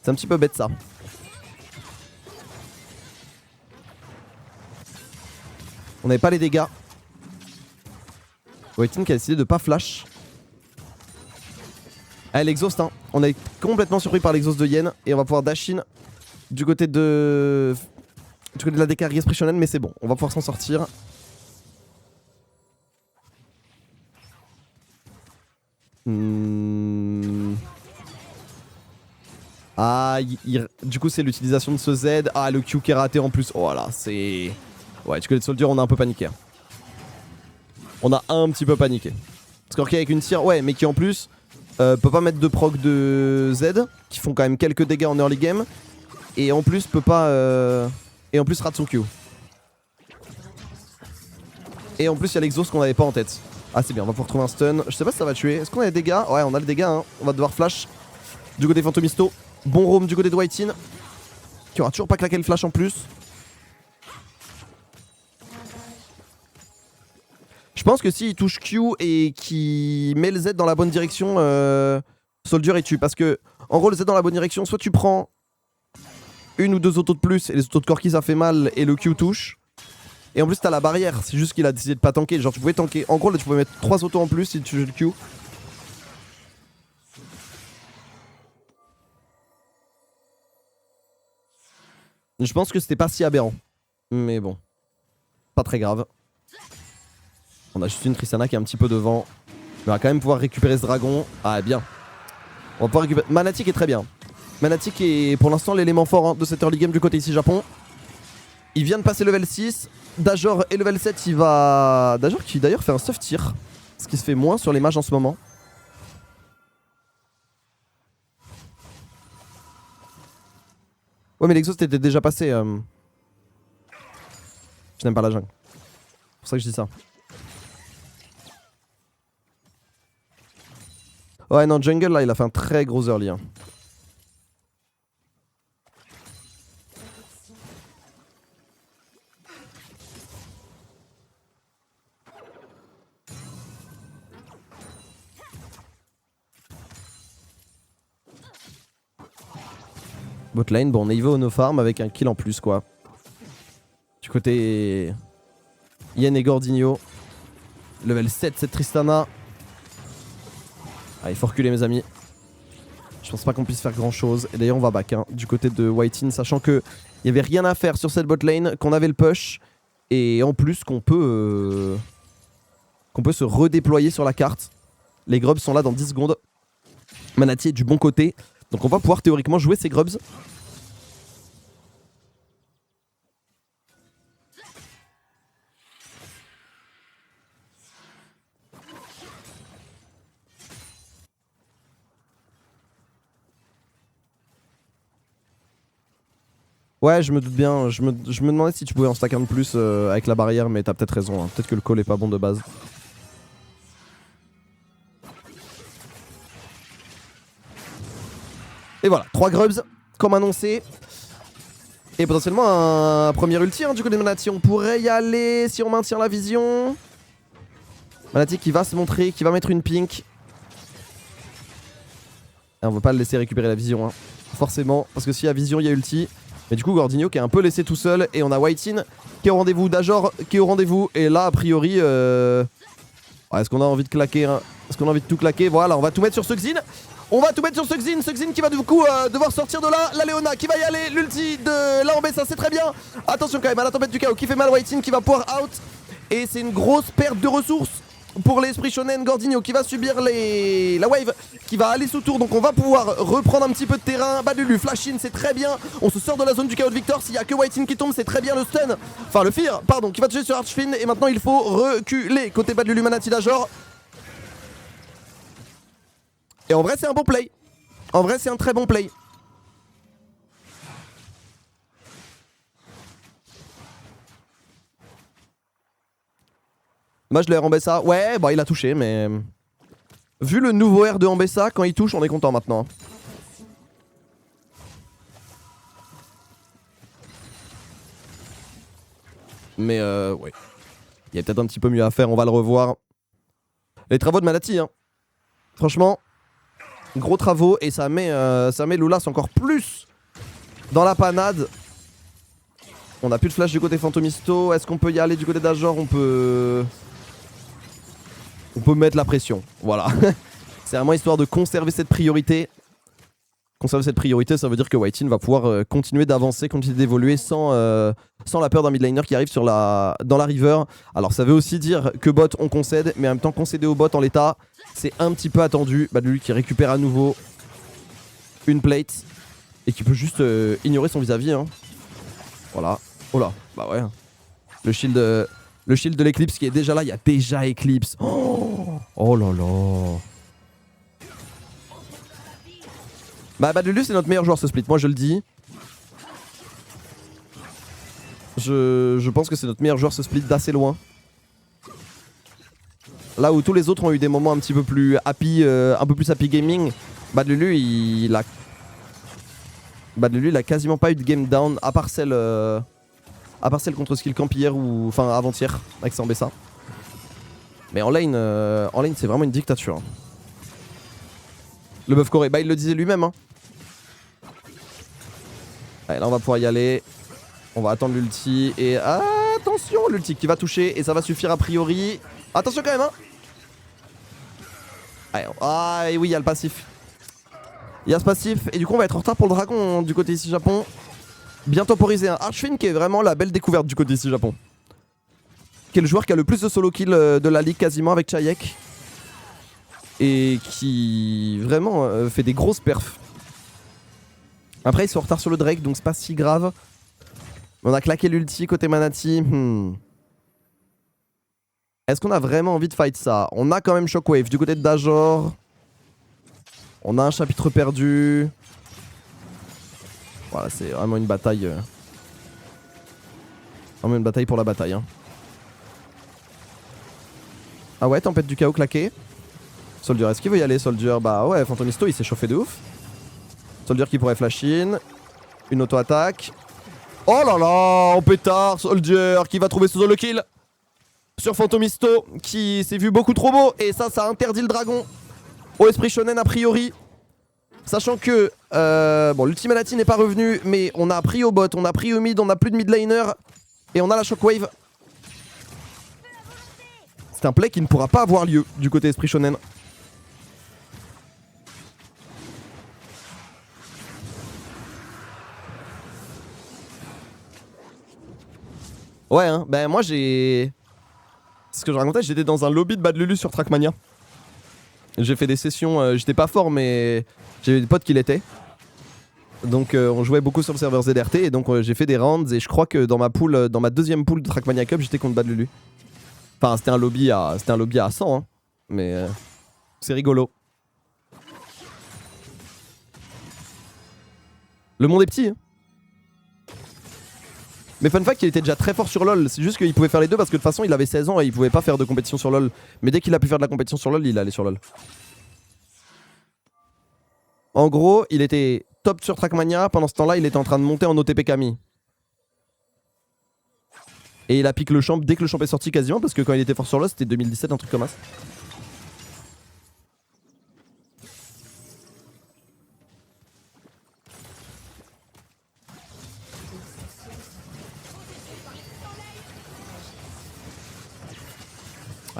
C'est un petit peu bête ça. On n'avait pas les dégâts. Whiting qui a décidé de pas flash. Ah, l'exhaust, hein. On est complètement surpris par l'exhaust de Yen. Et on va pouvoir dash in du côté de la DK expressionnelle, mais c'est bon. On va pouvoir s'en sortir. Ah, du coup c'est l'utilisation de ce Z. Ah, le Q qui est raté en plus. Oh là, c'est... Ouais, du côté de Soldier, on a un peu paniqué. On a un petit peu paniqué. Scorky avec une tire, ouais, mais qui en plus peut pas mettre de proc de Z, qui font quand même quelques dégâts en early game. Et en plus peut pas... Et en plus rate son Q. Et en plus il y a l'exhaust qu'on avait pas en tête. Ah c'est bien, on va pouvoir trouver un stun. Je sais pas si ça va tuer. Est-ce qu'on a des dégâts? Ouais, on a le dégât, hein. On va devoir flash du côté Phantomisto. Bon roam du côté de Whiting, qui aura toujours pas claqué le flash en plus. Je pense que s'il touche Q et qu'il met le Z dans la bonne direction, Soldier est tue. Parce que, en gros, le Z dans la bonne direction, soit tu prends une ou deux autos de plus et les autos de Corki ça fait mal et le Q touche. Et en plus, t'as la barrière. C'est juste qu'il a décidé de pas tanker. Genre, tu pouvais tanker. En gros, là, tu pouvais mettre 3 autos en plus si tu joues le Q. Je pense que c'était pas si aberrant. Mais bon. Pas très grave. On a juste une Tristana qui est un petit peu devant. On va quand même pouvoir récupérer ce dragon. Ah, bien. On va pouvoir récupérer... Manatic est très bien. Manatic est pour l'instant l'élément fort, hein, de cette early game du côté ici Japon. Il vient de passer level 6. Dajor est level 7. Il va... Dajor qui d'ailleurs fait un soft tir. Ce qui se fait moins sur les mages en ce moment. Ouais, mais l'exhaust était déjà passé. Je n'aime pas la jungle. C'est pour ça que je dis ça. Ouais, non, jungle là, il a fait un très gros early. Hein. Botlane, bon on est Evo no farm avec un kill en plus quoi. Du côté Yen et Gordinho. Level 7 cette Tristana. Ah il faut reculer mes amis. Je pense pas qu'on puisse faire grand chose. Et d'ailleurs on va back hein, du côté de White-In, sachant que il y avait rien à faire sur cette botlane, qu'on avait le push. Et en plus qu'on peut se redéployer sur la carte. Les grubs sont là dans 10 secondes. Manati est du bon côté. Donc on va pouvoir théoriquement jouer ces grubs. Ouais, je me doute bien. Je me demandais si tu pouvais en stack un de plus avec la barrière, mais t'as peut-être raison. Hein. Peut-être que le call est pas bon de base. Et voilà, 3 grubs, comme annoncé. Et potentiellement un premier ulti hein, du côté de Manati. On pourrait y aller si on maintient la vision. Manati qui va se montrer, qui va mettre une pink. Et on veut pas le laisser récupérer la vision. Hein. Forcément, parce que s'il y a vision, il y a ulti. Mais du coup, Gordinho qui est un peu laissé tout seul. Et on a White-In qui est au rendez-vous. Dajor qui est au rendez-vous. Et là, a priori... est-ce qu'on a envie de claquer hein? Est-ce qu'on a envie de tout claquer? Voilà, on va tout mettre sur ce Xin. On va tout mettre sur ce Xin qui va du coup devoir sortir de là. La Léona qui va y aller. L'ulti de la Ambessa, c'est très bien. Attention quand même à la tempête du chaos qui fait mal. White-In qui va pouvoir out. Et c'est une grosse perte de ressources pour l'esprit shonen. Gordinho qui va subir la wave qui va aller sous tour. Donc on va pouvoir reprendre un petit peu de terrain. Badulu, flash in, c'est très bien. On se sort de la zone du chaos de Victor. S'il y a que White-In qui tombe, c'est très bien. Le stun, enfin le fear, pardon, qui va toucher sur Archfin. Et maintenant il faut reculer côté Badulu Manati Dajor. Et en vrai c'est un bon play. En vrai c'est un très bon play. Moi je l'ai Ambessa. Ouais bah il a touché mais... Vu le nouveau R de Ambessa, quand il touche on est content maintenant. Mais ouais. Il y a peut-être un petit peu mieux à faire, on va le revoir. Les travaux de Manati hein. Franchement... Gros travaux et ça met Loulas encore plus dans la panade. On a plus de flash du côté Fantomisto. Est-ce qu'on peut y aller du côté d'Ajor? On peut mettre la pression. Voilà. C'est vraiment histoire de conserver cette priorité. Conserver cette priorité, ça veut dire que White-In va pouvoir continuer d'avancer, continuer d'évoluer sans la peur d'un midlaner qui arrive dans la river. Alors ça veut aussi dire que bot on concède, mais en même temps concéder au bot en l'état, c'est un petit peu attendu. Badulu qui récupère à nouveau une plate et qui peut juste ignorer son vis-à-vis. Hein. Voilà. Oh là, bah ouais. Le shield de l'Eclipse qui est déjà là, il y a déjà Eclipse. Oh là là. Bah Badulu c'est notre meilleur joueur ce split, moi je le dis. Je pense que c'est notre meilleur joueur ce split d'assez loin. Là où tous les autres ont eu des moments un petit peu plus happy, gaming, Badulu il a quasiment pas eu de game down à part celle contre Skill Camp hier ou enfin avant-hier avec Sambessa. Mais en lane c'est vraiment une dictature. Hein. Le buff Corée, bah il le disait lui-même hein. Allez, là on va pouvoir y aller. On va attendre l'ulti et attention l'ulti qui va toucher et ça va suffire a priori. Attention quand même hein. Allez, ah et oui il y a le passif. Il y a ce passif et du coup on va être en retard pour le dragon du côté ici Japon. Bien temporisé un Archfin qui est vraiment la belle découverte du côté ici Japon. Qui est le joueur qui a le plus de solo kill de la ligue quasiment avec Chayek. Et qui vraiment fait des grosses perfs. Après ils sont en retard sur le Drake donc c'est pas si grave. On a claqué l'ulti côté Manati. Est-ce qu'on a vraiment envie de fight ça? On a quand même Shockwave du côté de Dajor. On a un chapitre perdu. Voilà c'est vraiment une bataille. Vraiment une bataille pour la bataille. Hein. Ah ouais, tempête du chaos claqué. Soldier, est-ce qu'il veut y aller Soldier? Bah ouais, Fantomisto il s'est chauffé de ouf. Soldier qui pourrait flash in. Une auto-attaque. Oh là là, en pétard, Soldier qui va trouver ce solo kill sur Fantomisto qui s'est vu beaucoup trop beau. Et ça interdit le dragon au esprit shonen a priori. Sachant que, bon, l'Ultimanati n'est pas revenu, mais on a pris au bot, on a pris au mid, on a plus de mid laner. Et on a la Shockwave. C'est un play qui ne pourra pas avoir lieu du côté Esprit Shonen. Ouais, hein, ben moi j'ai... Ce que je racontais, j'étais dans un lobby de Bad Lulu sur Trackmania. J'ai fait des sessions, j'étais pas fort mais j'avais des potes qui l'étaient. Donc on jouait beaucoup sur le serveur ZRT et donc j'ai fait des rounds et je crois que dans ma pool, dans ma deuxième pool de Trackmania Cup, j'étais contre Bad Lulu. Enfin c'était un lobby à 100 hein, mais c'est rigolo. Le monde est petit hein. Mais fun fact, il était déjà très fort sur LoL, c'est juste qu'il pouvait faire les deux parce que de toute façon il avait 16 ans et il pouvait pas faire de compétition sur LoL. Mais dès qu'il a pu faire de la compétition sur LoL, il allait sur LoL. En gros, il était top sur Trackmania, pendant ce temps-là il était en train de monter en OTP Kami. Et il a piqué le champ dès que le champ est sorti quasiment parce que quand il était fort sur LoL c'était 2017, un truc comme ça.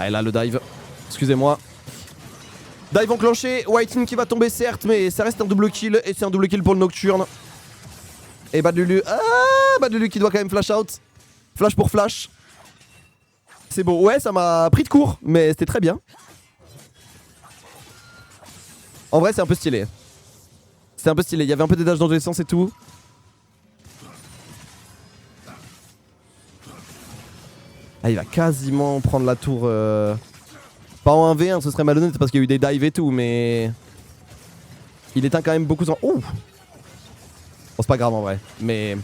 Ah et là le dive, excusez-moi. Dive enclenché, Whiting qui va tomber certes, mais ça reste un double kill et c'est un double kill pour le Nocturne. Et Bad Lulu, Bad Lulu qui doit quand même flash out. Flash pour flash. C'est beau, ouais ça m'a pris de court, mais c'était très bien. En vrai c'est un peu stylé. C'était un peu stylé, il y avait un peu des dashs dans tous les sens et tout. Ah il va quasiment prendre la tour pas en 1v1, ce serait malhonnête parce qu'il y a eu des dives et tout mais... Il éteint quand même beaucoup sans... Ouh. Bon c'est pas grave en vrai, mais...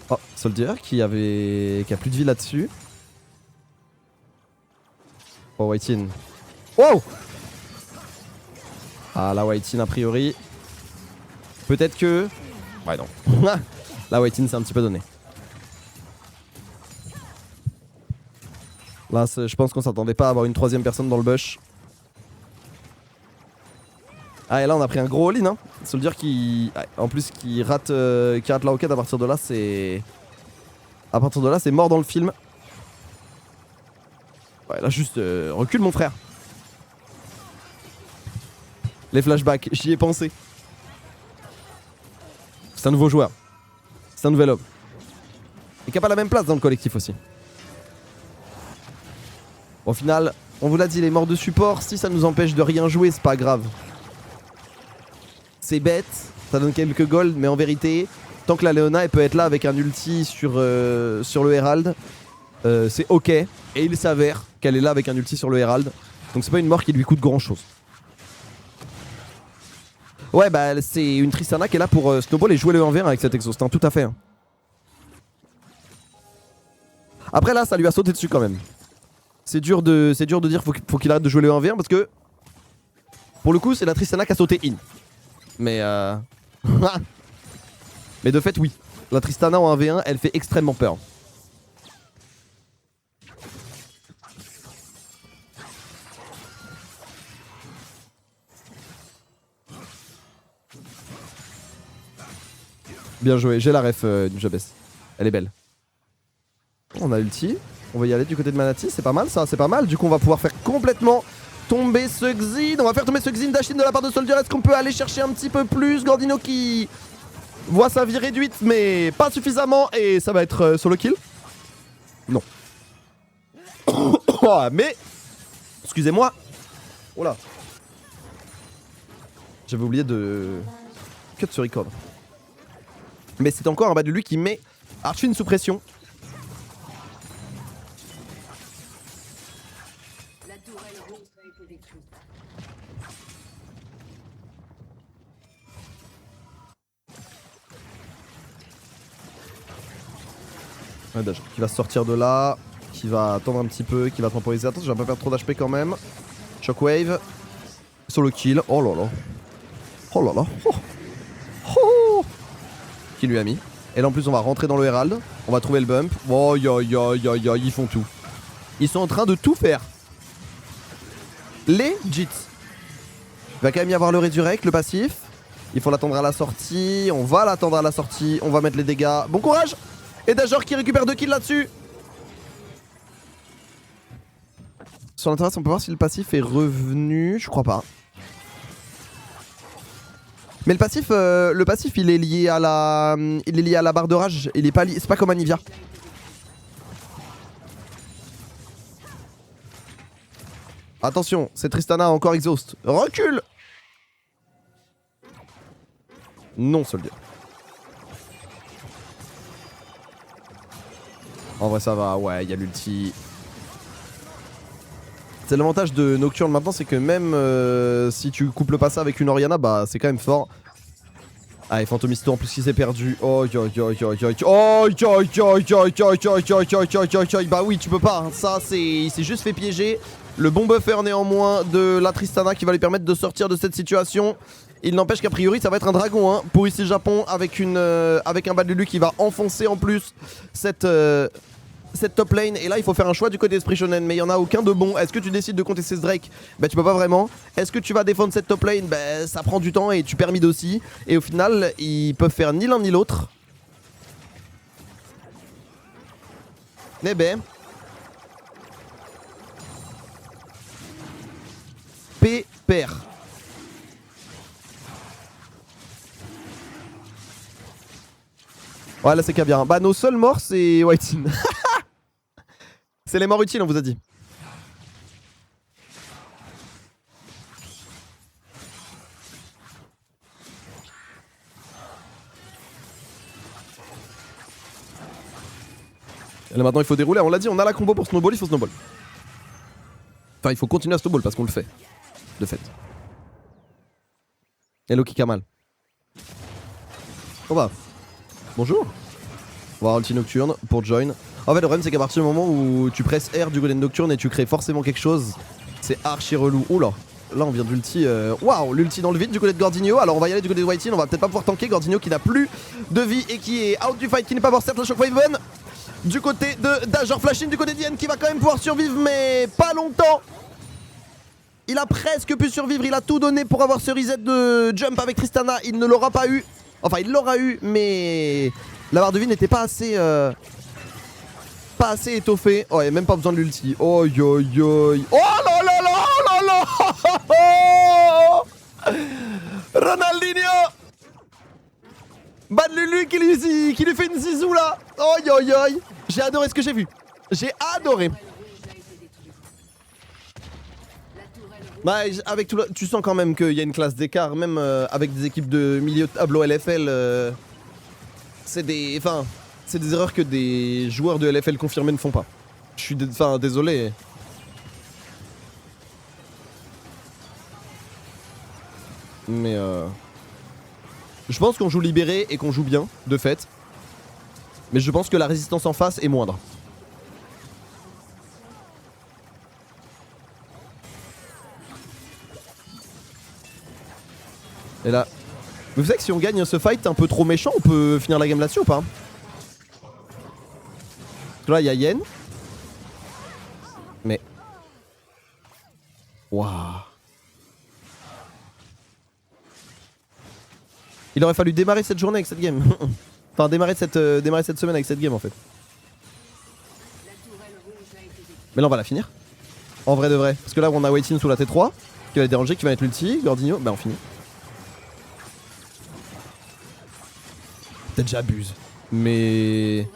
Oh, Soldier qui a plus de vie là-dessus. Oh Whitin. Wow. Ah la Whitin a priori... Peut-être que... Ouais non. La Whitin c'est un petit peu donné. Là je pense qu'on s'attendait pas à avoir une troisième personne dans le bush. Ah et là on a pris un gros all-in hein. Soldier qui... En plus qui rate la roquette à partir de là c'est... À partir de là c'est mort dans le film. Ouais là juste recule mon frère. Les flashbacks, j'y ai pensé. C'est un nouveau joueur. C'est un nouvel homme. Et qui a pas la même place dans le collectif aussi. Au final, on vous l'a dit, les morts de support, si ça nous empêche de rien jouer, c'est pas grave. C'est bête, ça donne quelques golds, mais en vérité, tant que la Leona elle peut être là avec un ulti sur le Herald, c'est ok. Et il s'avère qu'elle est là avec un ulti sur le Herald. Donc c'est pas une mort qui lui coûte grand chose. Ouais bah c'est une Tristana qui est là pour snowball et jouer le 1v1 avec cet exhaust, hein, tout à fait. Hein. Après là ça lui a sauté dessus quand même. C'est dur de dire faut qu'il arrête de jouer le 1v1 parce que pour le coup c'est la Tristana qui a sauté in. Mais mais de fait oui, la Tristana en 1v1 elle fait extrêmement peur. Bien joué, j'ai la ref du Jabez. Elle est belle. On a ulti. On va y aller du côté de Manati, c'est pas mal ça, c'est pas mal. Du coup on va pouvoir faire complètement tomber ce Xin. On va faire tomber ce Xin d'Ashin de la part de Soldier. Est-ce qu'on peut aller chercher un petit peu plus? Gordino qui voit sa vie réduite mais pas suffisamment. Et ça va être solo kill. Non. Mais excusez-moi. Oh là. J'avais oublié de cut ce record. Mais c'est encore un bas de lui qui met Archwin sous pression. Qui va sortir de là, qui va attendre un petit peu, qui va temporiser. Attention, je vais pas perdre trop d'HP quand même. Shockwave. Solo kill. Oh là là. Oh là là. Oh. Oh. Qui lui a mis. Et là en plus on va rentrer dans le Herald. On va trouver le bump. Oh ya ya ya ya, ils font tout. Ils sont en train de tout faire. Legit. Il va quand même y avoir le résurrect, le passif. Il faut l'attendre à la sortie. On va l'attendre à la sortie. On va mettre les dégâts. Bon courage. Et Dajor qui récupère 2 kills là-dessus. Sur l'interface, on peut voir si le passif est revenu. Je crois pas. Mais le passif, il est lié à la barre de rage. Il est pas lié. C'est pas comme Anivia. Attention, c'est Tristana encore exhaust. Recule. Non, soldier. En vrai, ça va. Ouais, il y a l'ulti. C'est l'avantage de Nocturne maintenant, c'est que même si tu couples pas ça avec une Orianna, bah c'est quand même fort. Ah, et Fantomisto en plus qui s'est perdu. Oh, bah oui, tu peux pas. Ça, il s'est juste fait piéger. Le bon buffer néanmoins de la Tristana qui va lui permettre de sortir de cette situation. Il n'empêche qu'a priori ça va être un dragon hein, pour ici Japon avec un Badlulu qui va enfoncer en plus cette top lane. Et là il faut faire un choix du côté d'Esprit Shonen, mais il n'y en a aucun de bon. Est-ce que tu décides de contester ce Drake? Bah tu peux pas vraiment. Est-ce que tu vas défendre cette top lane? Bah ça prend du temps et tu perds mid aussi. Et au final ils peuvent faire ni l'un ni l'autre. Eh ben pépère. Ouais là c'est qu'à bien. Bah nos seuls morts c'est Whitein. C'est les morts utiles on vous a dit. Et là maintenant il faut dérouler, on l'a dit, on a la combo pour snowball, il faut snowball. Enfin il faut continuer à snowball parce qu'on le fait. De fait. Hello Kikamal. Oh bah. Bonjour. On va avoir ulti nocturne pour join. En fait le problème c'est qu'à partir du moment où tu presses R du côté de nocturne et tu crées forcément quelque chose, c'est archi relou. Oula. Là on vient d'ulti. Waouh, l'ulti dans le vide du côté de Gordinho. Alors on va y aller du côté de Whitein, on va peut-être pas pouvoir tanker. Gordinho qui n'a plus de vie et qui est out du fight, qui n'est pas mort. Certes la Shockwave du côté de Dajor, Flashin du côté d'Ien qui va quand même pouvoir survivre mais pas longtemps. Il a presque pu survivre, il a tout donné pour avoir ce reset de jump avec Tristana. Il ne l'aura pas eu. Enfin il l'aura eu mais la barre de vie n'était pas assez étoffée. Oh il n'y a même pas besoin de l'ulti. Oh yo yo. Oh là là là là là. Ronaldinho. Badlulu qui lui fait une zizou là. Oh yo yo. J'ai adoré ce que j'ai vu. J'ai adoré. Bah, avec tout le... Tu sens quand même qu'il y a une classe d'écart, même avec des équipes de milieu de tableau LFL. C'est des... Enfin, c'est des erreurs que des joueurs de LFL confirmés ne font pas. Je suis désolé. Mais je pense qu'on joue libéré et qu'on joue bien, de fait. Mais je pense que la résistance en face est moindre. Et là... Mais vous savez que si on gagne ce fight un peu trop méchant, on peut finir la game là-dessus ou pas? Là, il y a Yen. Mais... Waouh. Il aurait fallu démarrer cette journée avec cette game. Enfin, démarrer cette semaine avec cette game en fait. Mais là, on va la finir. En vrai de vrai. Parce que là, on a Whitein sous la T3 qui va les déranger, qui va mettre l'ulti. Gordinho, bah on finit. Peut-être j'abuse. Mais...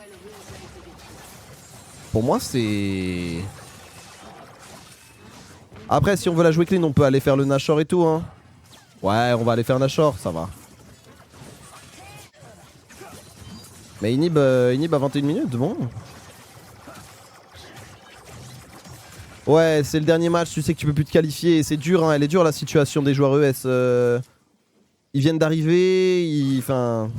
Pour moi, c'est... Après, si on veut la jouer clean, on peut aller faire le Nashor et tout. Hein. Ouais, on va aller faire Nashor, ça va. Mais inhib à 21 minutes, bon. Ouais, c'est le dernier match, tu sais que tu peux plus te qualifier. C'est dur, hein, elle est dure la situation des joueurs ES. Ils viennent d'arriver, enfin...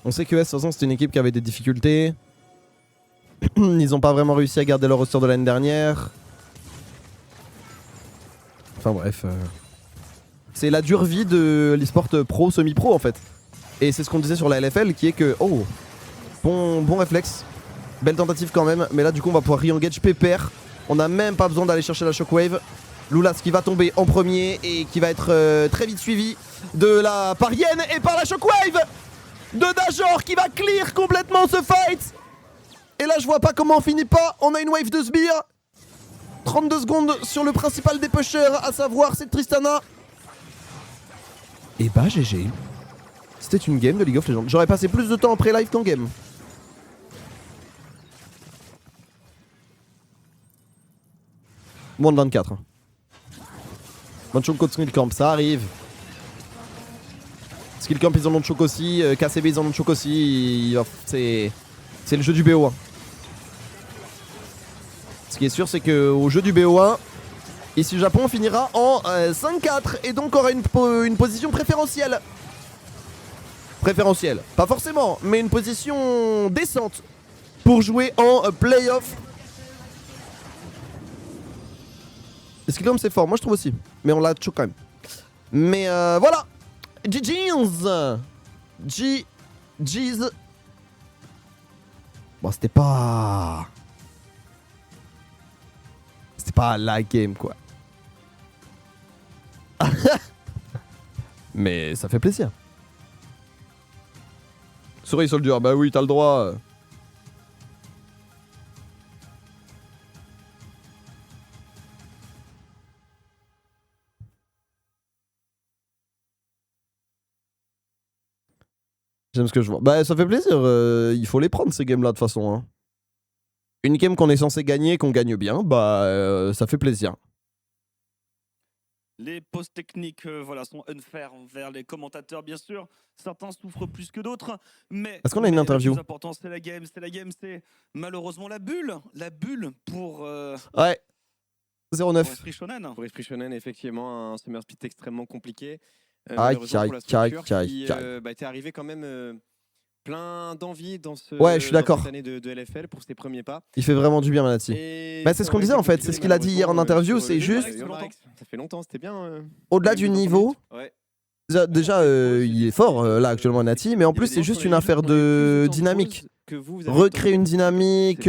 On sait que ES, de toute façon, c'était une équipe qui avait des difficultés. Ils ont pas vraiment réussi à garder leur roster de l'année dernière. Enfin bref. C'est la dure vie de l'e-sport pro, semi-pro en fait. Et c'est ce qu'on disait sur la LFL qui est que, oh, bon réflexe. Belle tentative quand même, mais là du coup on va pouvoir re-engage pépère. On n'a même pas besoin d'aller chercher la shockwave. Loulas qui va tomber en premier et qui va être très vite suivi de la par Yen et par la shockwave de Dajor qui va clear complètement ce fight. Et là je vois pas comment on finit pas. On a une wave de sbire. 32 secondes sur le principal des pushers, à savoir c'est Tristana. Et bah GG. C'était une game de League of Legends. J'aurais passé plus de temps en pré-live qu'en game. Moins de 24. Manchonko de Skill Camp, ça arrive. Skill Camp ils en ont de choc aussi, KCB ils en ont de choc aussi. C'est le jeu du BO1. Ce qui est sûr c'est qu'au jeu du BO1, ici Japon finira en 5-4 et donc aura une position préférentielle. Préférentielle, pas forcément, mais une position décente pour jouer en playoff. Skill Camp c'est fort, moi je trouve aussi, mais on l'a choc quand même. Mais voilà, GG's. GG's. Bon c'était pas la game quoi. Mais ça fait plaisir. Sorry Soldier, bah oui t'as le droit. J'aime ce que je vois. Bah ça fait plaisir, il faut les prendre ces games là de toute façon. Hein. Une game qu'on est censé gagner, qu'on gagne bien, bah ça fait plaisir. Les pauses techniques voilà, sont unfair envers les commentateurs, bien sûr. Certains souffrent plus que d'autres, mais est-ce qu'on a une interview? Le plus important, c'est la game, c'est malheureusement la bulle pour... Ouais, 0-9. Pour Esprit Shonen. Pour Esprit Shonen, effectivement, un summer split extrêmement compliqué. Aïe, t'es arrivé quand même plein d'envie dans cette année de LFL pour ses premiers pas. Il fait vraiment du bien, Manati. Bah, c'est ce qu'on disait en fait, c'est ce qu'il a dit hier en interview, c'est juste... Ça fait longtemps, c'était bien. Au-delà du niveau... Ouais. Déjà, il est fort là actuellement Nati, mais en plus c'est juste une affaire de dynamique. Recréer une dynamique,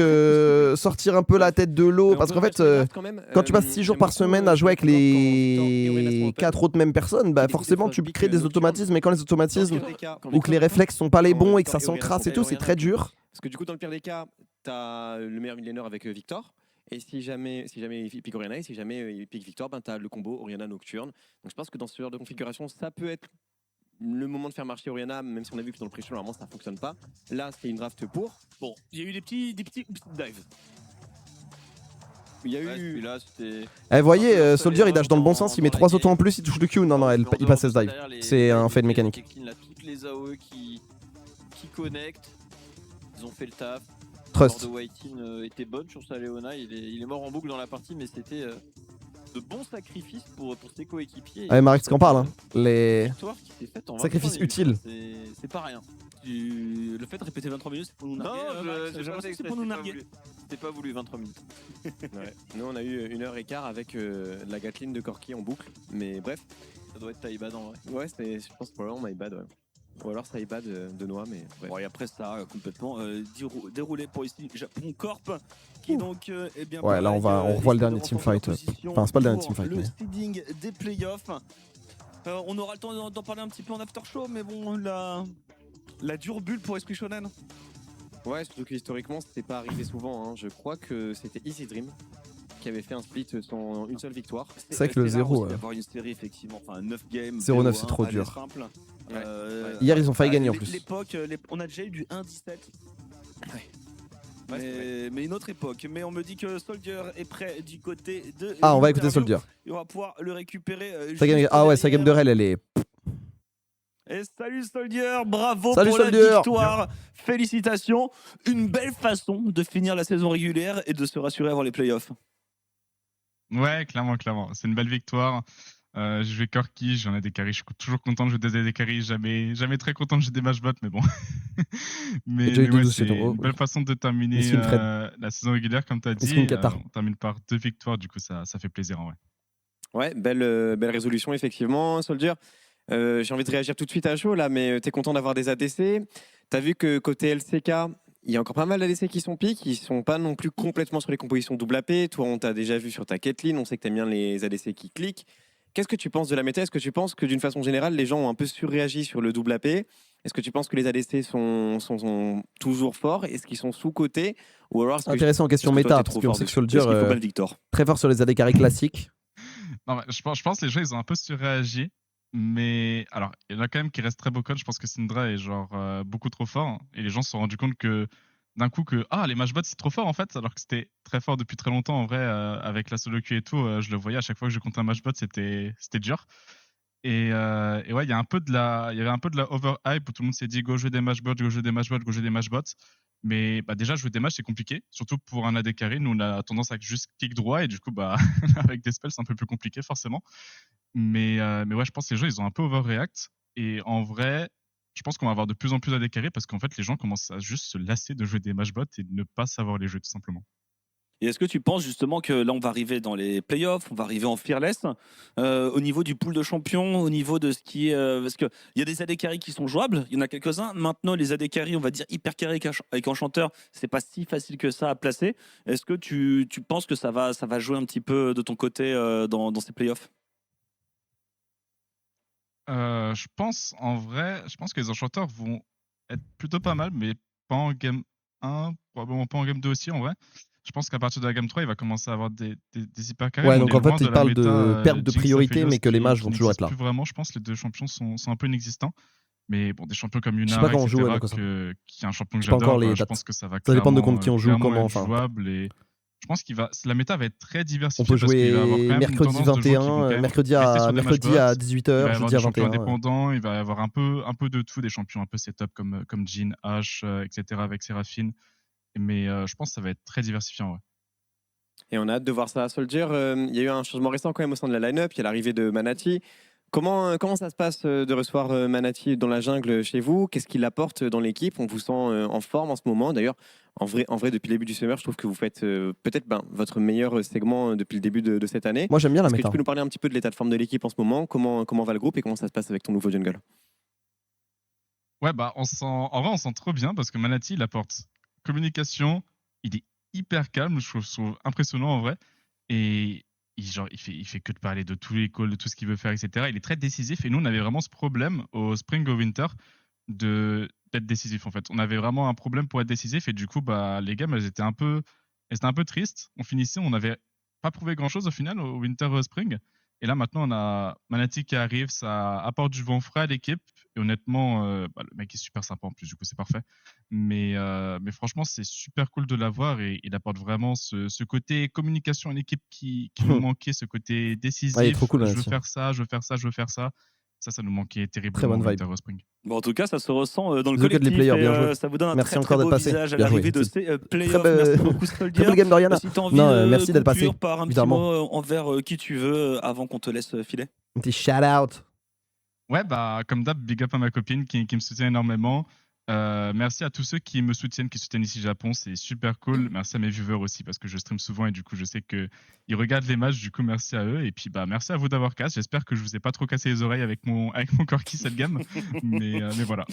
sortir un peu la tête de l'eau, parce qu'en fait, quand tu passes 6 jours par semaine à jouer avec les 4 autres mêmes personnes, bah forcément tu crées des automatismes, et quand les automatismes, ou que les réflexes sont pas les bons et que ça s'encrasse et tout, c'est très dur. Parce que du coup dans le pire des cas, t'as le meilleur midlaner avec Victor. Et si jamais il pique Orianna et si jamais il pique Victor, ben tu as le combo Orianna Nocturne. Donc je pense que dans ce genre de configuration, ça peut être le moment de faire marcher Orianna, même si on a vu que dans le pré-show, normalement ça ne fonctionne pas. Là, c'est une draft pour. Bon, il y a eu des petits dives. Il y a eu. Là, c'était. Vous voyez, Soldier il dash dans le bon sens, il met 3 autos en plus, il touche le Q. Non, il passe ce dive. C'est un fait de mécanique. Toutes les AOE qui connectent, ils ont fait le taf. Trust. De Whitein était bonne sur sa Leona, il est mort en boucle dans la partie, mais c'était de bons sacrifices pour ses coéquipiers. Allez, Marix qu'en parle, hein. Les sacrifices utiles. C'est pas rien. Le fait de répéter 23 minutes, c'est pour nous narguer. Non, j'ai jamais dit que c'était pas voulu 23 minutes. Ouais. Nous, on a eu 1h15 avec la Gatling de Corki en boucle, mais bref. Ça doit être Taïbad en vrai. Ouais, je pense probablement Maïbad, ouais. Ou alors ça Taïbad de Noah, mais bref. Bon, et après ça a complètement déroulé pour ici Japon Corp qui donc est bien. Ouais, là on revoit le dernier teamfight. Enfin, c'est pas le dernier teamfight. Le seeding des playoffs. On aura le temps d'en parler un petit peu en after show, mais bon, la dure bulle pour Esprit Shonen. Ouais, surtout que historiquement, c'était pas arrivé souvent. Hein. Je crois que c'était Easy Dream qui avait fait un split sans une seule victoire. C'est vrai que le 0. D'avoir une série, effectivement, enfin 9 games. 0-9, c'est trop dur. Simple. Hier, ils ont failli gagner en plus. L'époque, on a déjà eu du 1-17. Ouais. Mais une autre époque. Mais on me dit que Soldier est prêt du côté de. Ah, on va écouter Soldier. Et on va pouvoir le récupérer. Ah ouais, sa game de rel, elle est. Et salut Soldier, bravo salut pour Soldier. La victoire. Félicitations. Une belle façon de finir la saison régulière et de se rassurer avant les playoffs. Ouais, clairement. C'est une belle victoire. J'ai joué Corki, j'en ai des carries. Je suis toujours content de jouer des carries. Jamais très content de jouer des match bots, mais bon. mais ouais, c'est une belle façon de terminer la saison régulière, comme tu as dit. On termine par 2 victoires, du coup, ça fait plaisir en vrai. Ouais, belle résolution, effectivement, Soldier. J'ai envie de réagir tout de suite à chaud, là, mais t'es content d'avoir des ADC. T'as vu que côté LCK, il y a encore pas mal d'ADC qui sont piques, qui sont pas non plus complètement sur les compositions double AP. Toi, on t'a déjà vu sur ta Caitlyn, on sait que t'aimes bien les ADC qui cliquent. Qu'est-ce que tu penses de la méta? Est-ce que tu penses que d'une façon générale, les gens ont un peu surréagi sur le double AP? Est-ce que tu penses que les ADC sont toujours forts? Est-ce qu'ils sont sous-cotés? Ou alors Intéressant en question est-ce que toi, méta, t'es parce trop qu'on fort sait que dessus? Soldier, Est-ce qu'il faut battre Victor? très fort sur les AD carrés classiques. Non, mais je pense que les gens, ils ont un peu surréagi. Mais alors, il y en a quand même qui restent très beaux codes. Je pense que Syndra est genre beaucoup trop fort. Hein. Et les gens se sont rendus compte que d'un coup que les matchbots c'est trop fort en fait, alors que c'était très fort depuis très longtemps en vrai avec la solo queue et tout. Je le voyais à chaque fois que je comptais un matchbot, c'était dur. Et ouais, il y avait un peu de la overhype où tout le monde s'est dit go jouer des matchbots, go jouer des matchbots, go jouer des matchbots. Mais déjà jouer des matchs c'est compliqué, surtout pour un AD carry. Nous on a tendance à juste clic droit et du coup avec des spells c'est un peu plus compliqué forcément. Mais ouais, je pense que les gens ils ont un peu overreact et en vrai, je pense qu'on va avoir de plus en plus AD carry parce qu'en fait les gens commencent à juste se lasser de jouer des matchbots et de ne pas savoir les jouer tout simplement. Et est-ce que tu penses justement que là, on va arriver dans les playoffs, on va arriver en fearless, au niveau du pool de champions, au niveau de ce qui est. Parce qu'il y a des AD carry qui sont jouables, il y en a quelques-uns. Maintenant, les AD carry, on va dire hyper carry avec Enchanteur, c'est pas si facile que ça à placer. Est-ce que tu penses que ça va jouer un petit peu de ton côté dans ces playoffs? Je pense en vrai, je pense que les enchanteurs vont être plutôt pas mal, mais pas en game 1, probablement pas en game 2 aussi en vrai. Je pense qu'à partir de la game 3, il va commencer à avoir des hyper carrés. Ouais, mais on donc est en fait, loin de il la parle méta, de perte de Jinx, priorité, Aphelios mais que les mages qui vont toujours être n'existe là. plus vraiment. Je pense que les deux champions sont un peu inexistants. Mais bon, des champions comme Je sais pas Yunara, comment on joue, etc., Nakosa. qui est un champion que Je sais pas encore j'adore, les je dates. pense que ça va Ça dépend de contre qui on joue, clairement comment, être enfin. jouable. Et je pense la méta va être très On diversifiée peut parce qu'il va y avoir quand jouer même une mercredi tendance de joueurs qui vont 21, quand même mercredi rester sur des mercredi matchbots. à Il va 18h, y avoir jeudi des à champions 21. indépendants, il va y avoir un peu de tout, des champions un peu setup comme Jhin, Ashe, etc. avec Seraphine. Mais je pense que ça va être très diversifié en vrai. Et on a hâte de voir ça. Soldier, il y a eu un changement récent quand même au sein de la line-up. Il y a l'arrivée de Manati. Comment ça se passe de recevoir Manati dans la jungle chez vous? Qu'est-ce qu'il apporte dans l'équipe? On vous sent en forme en ce moment. D'ailleurs, en vrai, depuis le début du summer, je trouve que vous faites peut-être votre meilleur segment depuis le début de cette année. Moi, j'aime bien la Est-ce que méta. tu peux nous parler un petit peu de l'état de forme de l'équipe en ce moment? Comment va le groupe et comment ça se passe avec ton nouveau jungle? Ouais, en vrai, on sent trop bien parce que Manati, il apporte communication, il est hyper calme, je trouve impressionnant en vrai. Et il fait que de parler de tous les calls, de tout ce qu'il veut faire, etc. Il est très décisif. Et nous, on avait vraiment ce problème au Spring, au Winter, d'être décisif en fait. On avait vraiment un problème pour être décisif. Et du coup, les games, elles étaient un peu tristes. On finissait, on n'avait pas prouvé grand chose au final au Winter, au Spring. Et là, maintenant, on a Manati qui arrive, ça apporte du vent frais à l'équipe. Et honnêtement, le mec est super sympa en plus, du coup, c'est parfait. Mais franchement, c'est super cool de l'avoir et il apporte vraiment ce côté communication en équipe qui nous manquait, ce côté décisif. Ouais, il est trop cool, je veux Manati. faire ça, je veux faire ça, je veux faire ça. Ça nous manquait terriblement Très bonne au vibe. Winter Spring. Bon, en tout cas, ça se ressent dans le The Cut, les collectif players, et bien joué. ça vous donne un Merci très, encore très d'être beau passé. visage à Bien l'arrivée joué. de ces Très playoffs. belle- Merci beaucoup, Très Soldier. belle game d'Oriana. Si tu as envie Non, de merci d'être conclure passé, par un évidemment. petit mot envers qui tu veux avant qu'on te laisse filer. Un petit shout out. Ouais, comme d'hab, big up à ma copine qui me soutient énormément. Merci à tous ceux qui me soutiennent, qui soutiennent ici Japon, c'est super cool. Merci à mes viewers aussi parce que je stream souvent et du coup je sais qu'ils regardent les matchs, du coup merci à eux. Et puis merci à vous d'avoir cassé. J'espère que je vous ai pas trop cassé les oreilles avec mon Corki cette game. mais voilà.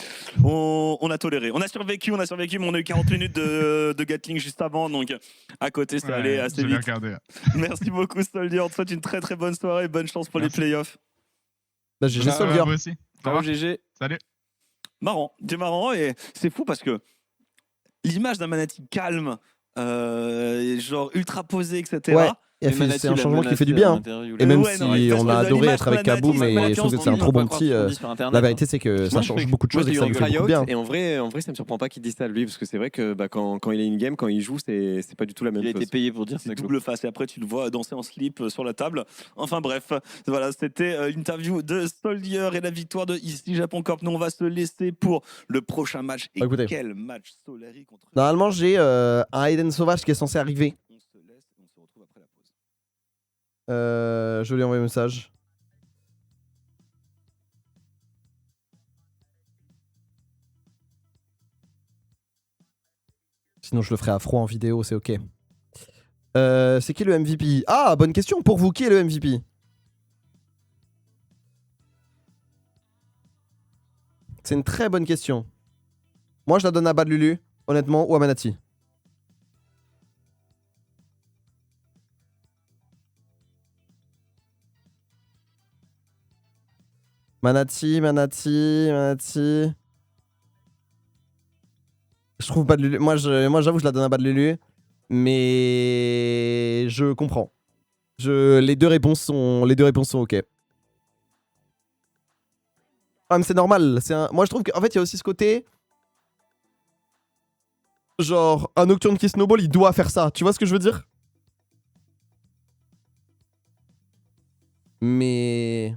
On a toléré. On a survécu, mais on a eu 40 minutes de Gatling juste avant, donc à côté ça allait assez je vais vite. regarder. Merci beaucoup, Soldier. On te souhaite une très très bonne soirée. Bonne chance pour Merci. les playoffs. GG Soldier. Moi aussi. Au Ciao, revoir. GG. Salut. Marrant, c'est marrant et c'est fou parce que l'image d'un Manati calme, genre ultra posé, etc. Ouais. Mais C'est Manati un l'a changement qui menacé fait du en bien. interview, Et là. même Ouais, si non, mais on a adoré l'image être avec Manati, Kaboom, c'est et Manati je en trouve que ce c'est un moment, trop on bon va croire petit. ce qu'on dit sur Internet, La vérité, c'est que ça Moi, je change fais- beaucoup de moi, choses et je que ça dis nous fait beaucoup de Riot, bien. et en vrai, ça me surprend pas qu'il dise ça lui, parce que c'est vrai que quand il est in-game, quand il joue, c'est pas du tout la même Il a chose. été payé pour dire C'est ça. Claude. double face et après tu le vois danser en slip sur la table. Enfin bref, voilà, c'était l'interview de Soldier et la victoire de Ici Japon Corp. Nous on va se laisser pour le prochain match. Et Écoutez. quel match Solari contre... Normalement, j'ai un Hayden sauvage qui est censé arriver. On se laisse et on se retrouve après la pause. Je lui ai envoyé un message. Sinon, je le ferai à froid en vidéo, c'est ok. C'est qui le MVP? Ah, bonne question pour vous. Qui est le MVP? C'est une très bonne question. Moi, je la donne à Bad Lulu, honnêtement, ou à Manati. Manati. Je trouve Bad Lulu. Moi, j'avoue, je la donne à Bad Lulu. Mais je comprends. Les deux réponses sont ok. Ah, mais c'est normal. Moi, je trouve qu'en fait, il y a aussi ce côté. Genre, un Nocturne qui snowball, il doit faire ça. Tu vois ce que je veux dire? Mais.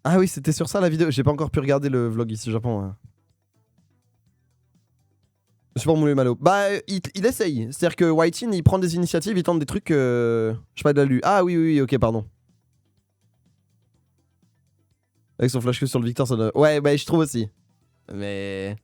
Ah oui, c'était sur ça la vidéo. J'ai pas encore pu regarder le vlog ici au Japon. Ouais. Support Moulé Malo. Bah, il essaye. C'est-à-dire que Whitin, il prend des initiatives, il tente des trucs. Je sais pas de la lu. Ah oui, ok, pardon. Avec son flash que sur le Victor, ça doit... Ouais, bah, je trouve aussi. Mais.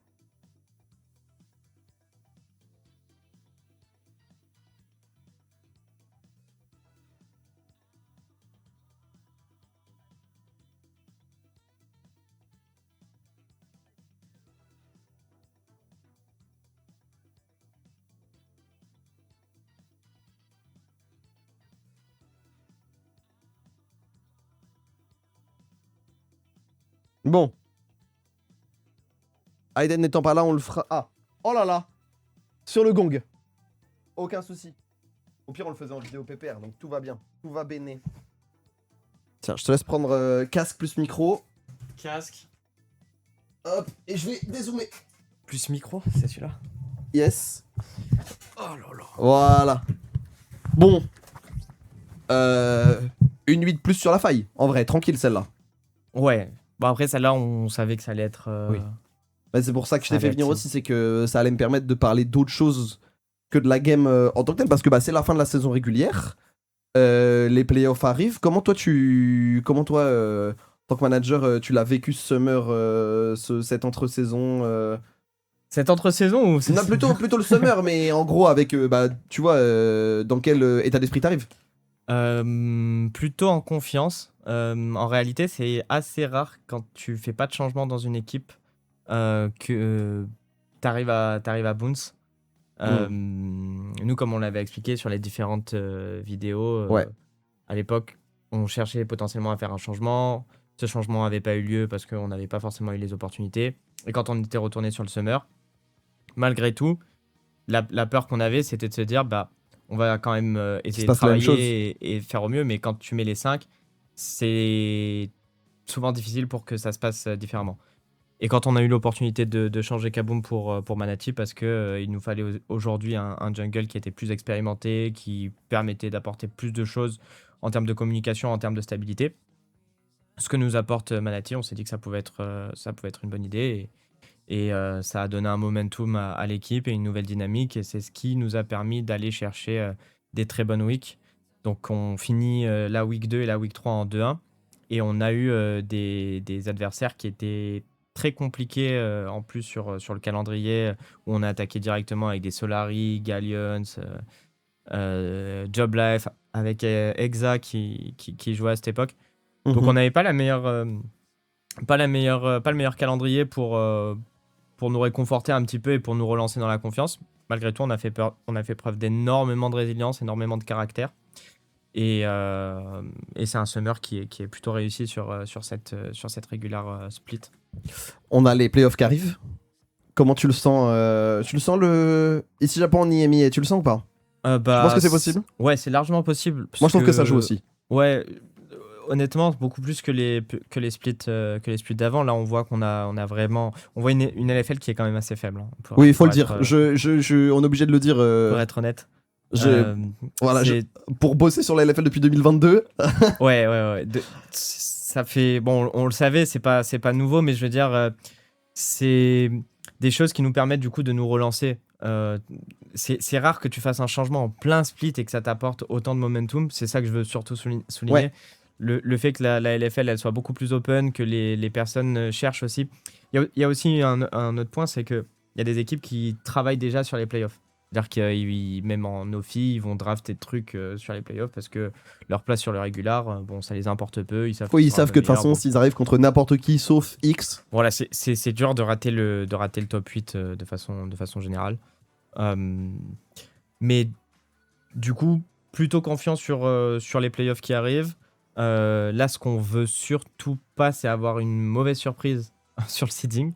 Bon. Aiden n'étant pas là, on le fera. Ah. Oh là là. Sur le gong. Aucun souci. Au pire, on le faisait en vidéo PPR, donc tout va bien. Tout va béné. Tiens, je te laisse prendre casque plus micro. Casque. Hop, et je vais dézoomer. Plus micro, c'est celui-là. Yes. Oh là là. Voilà. Bon. Une 8 de plus sur la faille. En vrai, tranquille celle-là. Ouais. Bon, après, celle-là, on savait que ça allait être. Oui. Bah, c'est pour ça que je Ça t'ai fait va venir être- aussi, c'est que ça allait me permettre de parler d'autres choses que de la game en tant que telle, parce que bah, c'est la fin de la saison régulière. Les playoffs arrivent. Comment toi, en tant que manager, tu l'as vécu ce summer, cette entre-saison Cette entre-saison ou Non, plutôt le summer, mais en gros, avec, bah, tu vois, dans quel état d'esprit t'arrives? Plutôt en confiance. En réalité, c'est assez rare quand tu fais pas de changement dans une équipe que t'arrives à Bounce. Nous, comme on l'avait expliqué sur les différentes vidéos, Ouais. à l'époque, on cherchait potentiellement à faire un changement. Ce changement n'avait pas eu lieu parce qu'on n'avait pas forcément eu les opportunités. Et quand on était retourné sur le summer, malgré tout, la peur qu'on avait, c'était de se dire, bah, on va quand même essayer de passe la même travailler et faire au mieux, mais quand tu mets les 5, c'est souvent difficile pour que ça se passe différemment. Et quand on a eu l'opportunité de changer Kaboom pour Manati, parce que il nous fallait aujourd'hui un jungle qui était plus expérimenté, qui permettait d'apporter plus de choses en termes de communication, en termes de stabilité. Ce que nous apporte Manati, on s'est dit que ça pouvait être une bonne idée. Et ça a donné un momentum à l'équipe et une nouvelle dynamique. Et c'est ce qui nous a permis d'aller chercher des très bonnes weeks. Donc on finit la week 2 et la week 3 en 2-1. Et on a eu des adversaires qui étaient très compliqués en plus sur le calendrier, où on a attaqué directement avec des Solari, Galleons, Job Life, avec Exa qui jouait à cette époque. Donc on n'avait pas le meilleur calendrier pour nous réconforter un petit peu et pour nous relancer dans la confiance. Malgré tout, on a fait preuve d'énormément de résilience, énormément de caractère. Et c'est un summer qui est plutôt réussi sur cette régulière split. On a les playoffs qui arrivent. Comment tu le sens Tu le sens ici Japon en IMI, tu le sens ou pas? Tu penses que c'est possible? Ouais, c'est largement possible. Moi, je trouve que ça joue aussi. Ouais, honnêtement, beaucoup plus que les splits d'avant. Là, on voit qu'on a vraiment, on voit une LFL qui est quand même assez faible. Hein, Oui, il faut le dire. On est obligé de le dire. Pour être honnête. Voilà, pour bosser sur la LFL depuis 2022. Ouais. Ça fait, bon, on le savait, c'est pas nouveau, mais je veux dire, c'est des choses qui nous permettent du coup de nous relancer. C'est rare que tu fasses un changement en plein split et que ça t'apporte autant de momentum. C'est ça que je veux surtout souligner. Ouais. Le fait que la LFL elle soit beaucoup plus open, que les personnes cherchent aussi. Il y a aussi un autre point, c'est qu'il y a des équipes qui travaillent déjà sur les playoffs. C'est-à-dire que même en Nofi, ils vont drafter des trucs sur les playoffs parce que leur place sur le régular, bon, ça les importe peu. Ils savent, Oui, qu'ils ils sont un savent peu que de toute meilleurs, façon, bon. s'ils arrivent contre n'importe qui sauf X, Voilà, c'est dur de rater le top 8 de façon générale. Mais du coup, plutôt confiant sur les playoffs qui arrivent. Là, ce qu'on veut surtout pas, c'est avoir une mauvaise surprise sur le seeding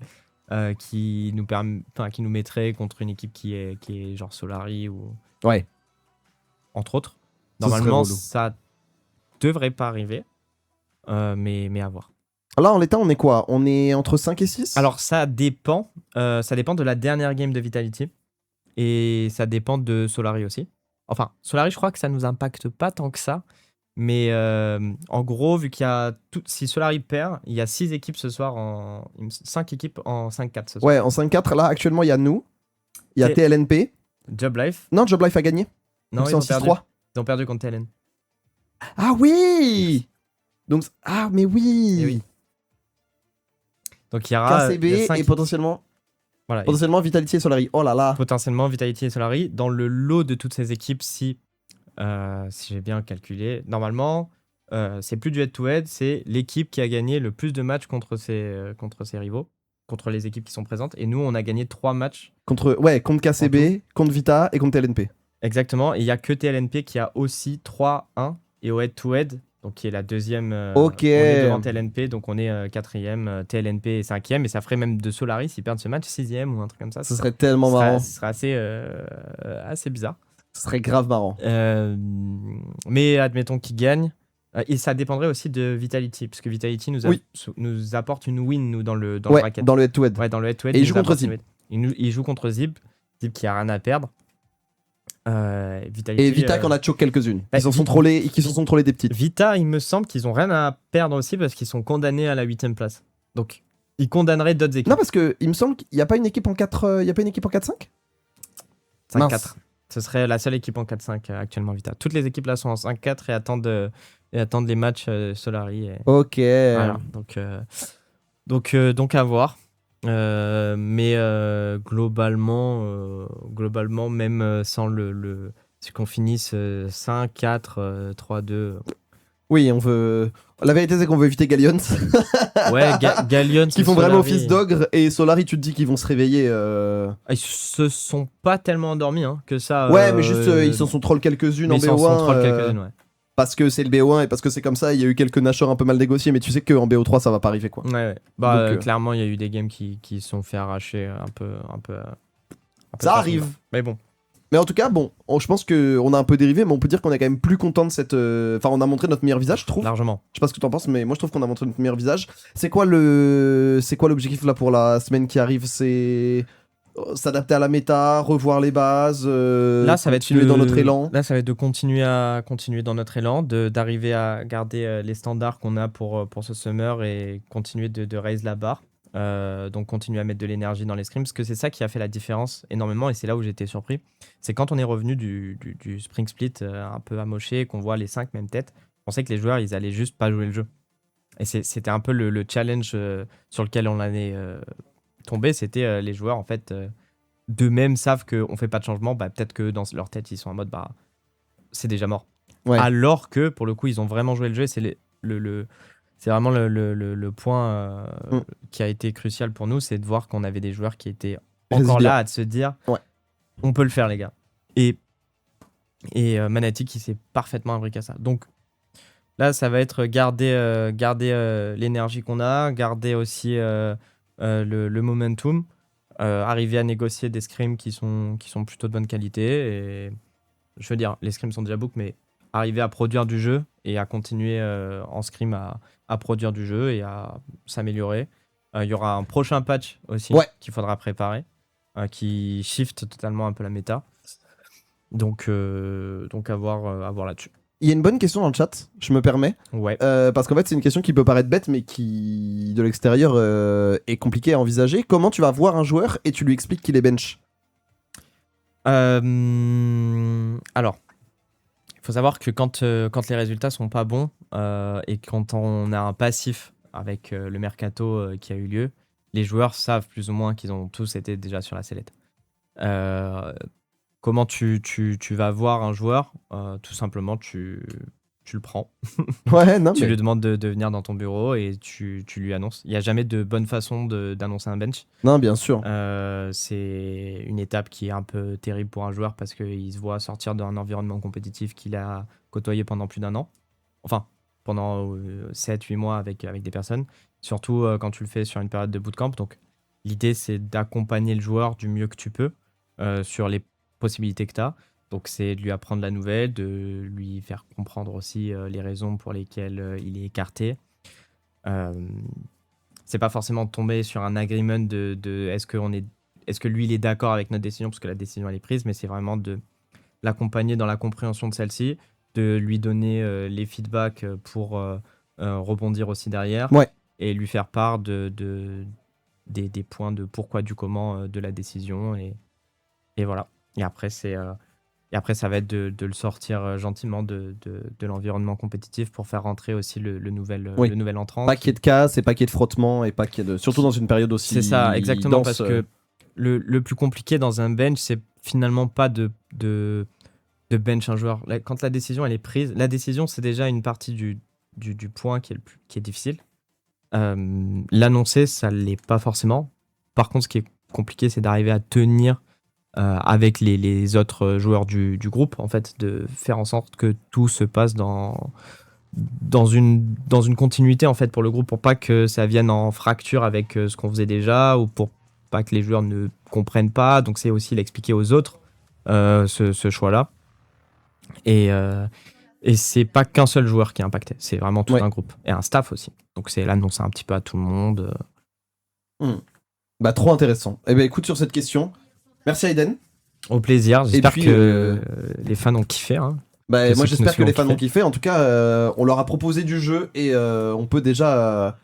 qui nous mettrait contre une équipe qui est genre Solari ou ouais. entre autres. Ce serait Normalement, relou. ça devrait pas arriver, mais à voir. Là, en l'état, on est quoi? On est entre 5 et 6? Alors, ça dépend de la dernière game de Vitality et ça dépend de Solari aussi. Enfin, Solari, je crois que ça nous impacte pas tant que ça. Mais en gros, vu qu'il y a si Solari perd, il y a 6 équipes ce soir 5 équipes en 5-4 ce soir. Ouais, en 5-4, là, actuellement, il y a nous, il y a TLNP. Job Life. Non, Job Life a gagné. Non, Donc ils c'est en ont perdu. 6-3. Ils ont perdu contre TLN. Ah oui! Donc, ah, mais oui! Eh oui. Donc il y aura KCB il y a 5 et potentiellement Vitality et Solari. Oh là là! potentiellement Vitality et Solari dans le lot de toutes ces équipes si j'ai bien calculé. Normalement, c'est plus du head-to-head, c'est l'équipe qui a gagné le plus de matchs contre ses rivaux, contre les équipes qui sont présentes. Et nous, on a gagné 3 matchs. Contre KCB, contre Vita et contre TLNP. Exactement. Et il n'y a que TLNP qui a aussi 3-1. Et au head-to-head, donc qui est la deuxième, Ok. on est devant TLNP, donc on est quatrième, TLNP est cinquième. Et ça ferait même de Solari, s'ils perdent ce match, sixième ou un truc comme ça. Ce serait tellement marrant. Ce serait assez bizarre. Ce serait grave marrant. Mais admettons qu'ils gagnent. Et ça dépendrait aussi de Vitality, parce que Vitality nous apporte une win, nous, dans le bracket. Dans le head-to-head. Ouais, dans le head-to-head. Et il joue contre Zib. Il joue contre Zib. Zib qui a rien à perdre. Vitality, Et Vita qui en a choqué quelques-unes. bah, Qui s'en sont trollés des petites. Vita, il me semble qu'ils ont rien à perdre aussi parce qu'ils sont condamnés à la 8ème place. Donc, ils condamneraient d'autres équipes. Non, parce que il me semble qu'il n'y a pas une équipe en 4, il y a pas une équipe en 4-5 5-4. Ce serait la seule équipe en 4-5 actuellement, Vita. Toutes les équipes là sont en 5-4 et attendent les matchs Solari. Ok. Voilà. Donc à voir. Mais globalement, même sans si qu'on finisse 5, 4, 3, 2. Oui, on veut. La vérité, c'est qu'on veut éviter Gallions. Ouais, Gallions. Qui font vraiment fils d'ogre. Et Solari, tu te dis qu'ils vont se réveiller. Ils se sont pas tellement endormis que ça. Ouais, mais juste, ils s'en sont troll quelques-unes en ils s'en BO1. sont troll quelques-unes, ouais. Parce que c'est le BO1 et parce que c'est comme ça, il y a eu quelques nashers un peu mal négociés, mais tu sais qu'en BO3, ça va pas arriver, quoi. Ouais. Bah, Donc, clairement, il y a eu des games qui se sont fait arracher un peu ça arrive. Mais bon. Mais en tout cas, bon, je pense qu'on a un peu dérivé, mais on peut dire qu'on est quand même plus content de cette. Enfin, on a montré notre meilleur visage, je trouve. Largement. Je sais pas ce que t'en penses, mais moi je trouve qu'on a montré notre meilleur visage. C'est quoi l'objectif là pour la semaine qui arrive? C'est s'adapter à la méta, revoir les bases, là, ça va être continuer dans notre élan. Là, ça va être de continuer dans notre élan, d'arriver à garder les standards qu'on a pour ce summer et continuer de raise la barre. Donc continuer à mettre de l'énergie dans les scrims, parce que c'est ça qui a fait la différence énormément, et c'est là où j'étais surpris. C'est quand on est revenu du spring split un peu amoché, qu'on voit les 5 mêmes têtes, on pensait que les joueurs ils allaient juste pas jouer le jeu. Et c'était un peu le challenge sur lequel on allait tomber. C'était les joueurs en fait d'eux-mêmes savent qu'on fait pas de changement, bah, peut-être que dans leur tête ils sont en mode bah c'est déjà mort. Ouais. Alors que pour le coup ils ont vraiment joué le jeu, et c'est c'est vraiment le point qui a été crucial pour nous, c'est de voir qu'on avait des joueurs qui étaient encore là à se dire on peut le faire les gars. Et Manati qui s'est parfaitement imbriqué à ça. Donc là ça va être garder l'énergie qu'on a, garder aussi le momentum, arriver à négocier des scrims qui sont plutôt de bonne qualité. Et je veux dire, les scrims sont déjà book, mais arriver à produire du jeu et à continuer en scrim à produire du jeu et à s'améliorer. Il y aura un prochain patch aussi qu'il faudra préparer, qui shift totalement un peu la méta. Donc à voir là-dessus. Il y a une bonne question dans le chat, je me permets. Ouais. Parce qu'en fait, c'est une question qui peut paraître bête, mais qui, de l'extérieur, est compliquée à envisager. Comment tu vas voir un joueur et tu lui expliques qu'il est bench? Alors, il faut savoir que quand les résultats sont pas bons et quand on a un passif avec le mercato qui a eu lieu, les joueurs savent plus ou moins qu'ils ont tous été déjà sur la sellette. comment tu vas voir un joueur, tout simplement, tu le prends. Ouais, non, Tu mais lui demandes de venir dans ton bureau et tu lui annonces. Il n'y a jamais de bonne façon d'annoncer un bench. non, bien sûr. C'est une étape qui est un peu terrible pour un joueur parce qu'il se voit sortir d'un environnement compétitif qu'il a côtoyé pendant plus d'1 an. Enfin, pendant 7-8 mois avec des personnes. Surtout quand tu le fais sur une période de bootcamp. Donc, l'idée, c'est d'accompagner le joueur du mieux que tu peux sur les possibilités que tu as. Donc, c'est de lui apprendre la nouvelle, de lui faire comprendre aussi les raisons pour lesquelles il est écarté. C'est pas forcément tomber sur un agreement de est-ce que lui il est d'accord avec notre décision parce que la décision elle est prise, mais c'est vraiment de l'accompagner dans la compréhension de celle-ci, de lui donner les feedbacks pour rebondir aussi derrière Ouais. et lui faire part des points de pourquoi du comment de la décision et voilà. Et après ça va être de le sortir gentiment de l'environnement compétitif pour faire rentrer aussi le nouvel Oui. le nouvel entrant. Paquet de casse et paquet de frottement et paquet de. Surtout dans une période aussi. C'est ça, exactement, dense, parce que le plus compliqué dans un bench, c'est finalement pas de bench un joueur. Quand la décision elle est prise, la décision c'est déjà une partie du point qui est difficile. L'annoncer, ça l'est pas forcément. Par contre, ce qui est compliqué, c'est d'arriver à tenir avec les autres joueurs du groupe, en fait, de faire en sorte que tout se passe dans une continuité en fait pour le groupe, pour pas que ça vienne en fracture avec ce qu'on faisait déjà ou pour pas que les joueurs ne comprennent pas. Donc c'est aussi l'expliquer aux autres ce choix-là. Et c'est pas qu'un seul joueur qui est impacté, c'est vraiment tout un groupe et un staff aussi. Donc c'est l'annoncer un petit peu à tout le monde. Bah trop intéressant. Eh ben écoute, sur cette question, merci Aiden. Au plaisir. J'espère puis, que les fans ont kiffé. Hein. Bah, moi j'espère que les fans kiffé. ont kiffé. En tout cas, on leur a proposé du jeu et on peut déjà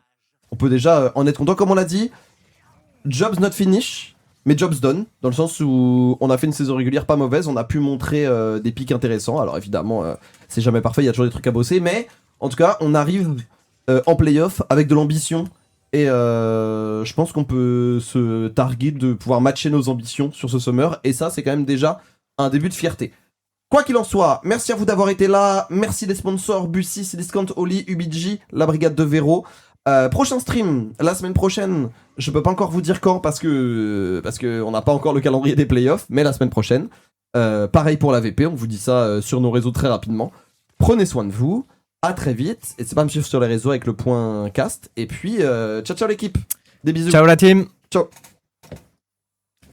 en être content. Comme on l'a dit, jobs not finish, mais jobs done. Dans le sens où on a fait une saison régulière pas mauvaise, on a pu montrer des pics intéressants. Alors évidemment, c'est jamais parfait, il y a toujours des trucs à bosser, mais en tout cas, on arrive en playoff avec de l'ambition. Et je pense qu'on peut se targuer de pouvoir matcher nos ambitions sur ce summer. Et ça, c'est quand même déjà un début de fierté. Quoi qu'il en soit, merci à vous d'avoir été là. Merci les sponsors Bussy, Cdiscount, Oli, UBG, la brigade de Véro. Prochain stream, la semaine prochaine. Je peux pas encore vous dire quand parce que on n'a pas encore le calendrier des playoffs. Mais la semaine prochaine. Pareil pour la VP, on vous dit ça sur nos réseaux très rapidement. Prenez soin de vous. À très vite. N'hésitez pas à me suivre sur les réseaux avec le point cast. Et puis, ciao ciao l'équipe. Des bisous. Ciao la team. Ciao.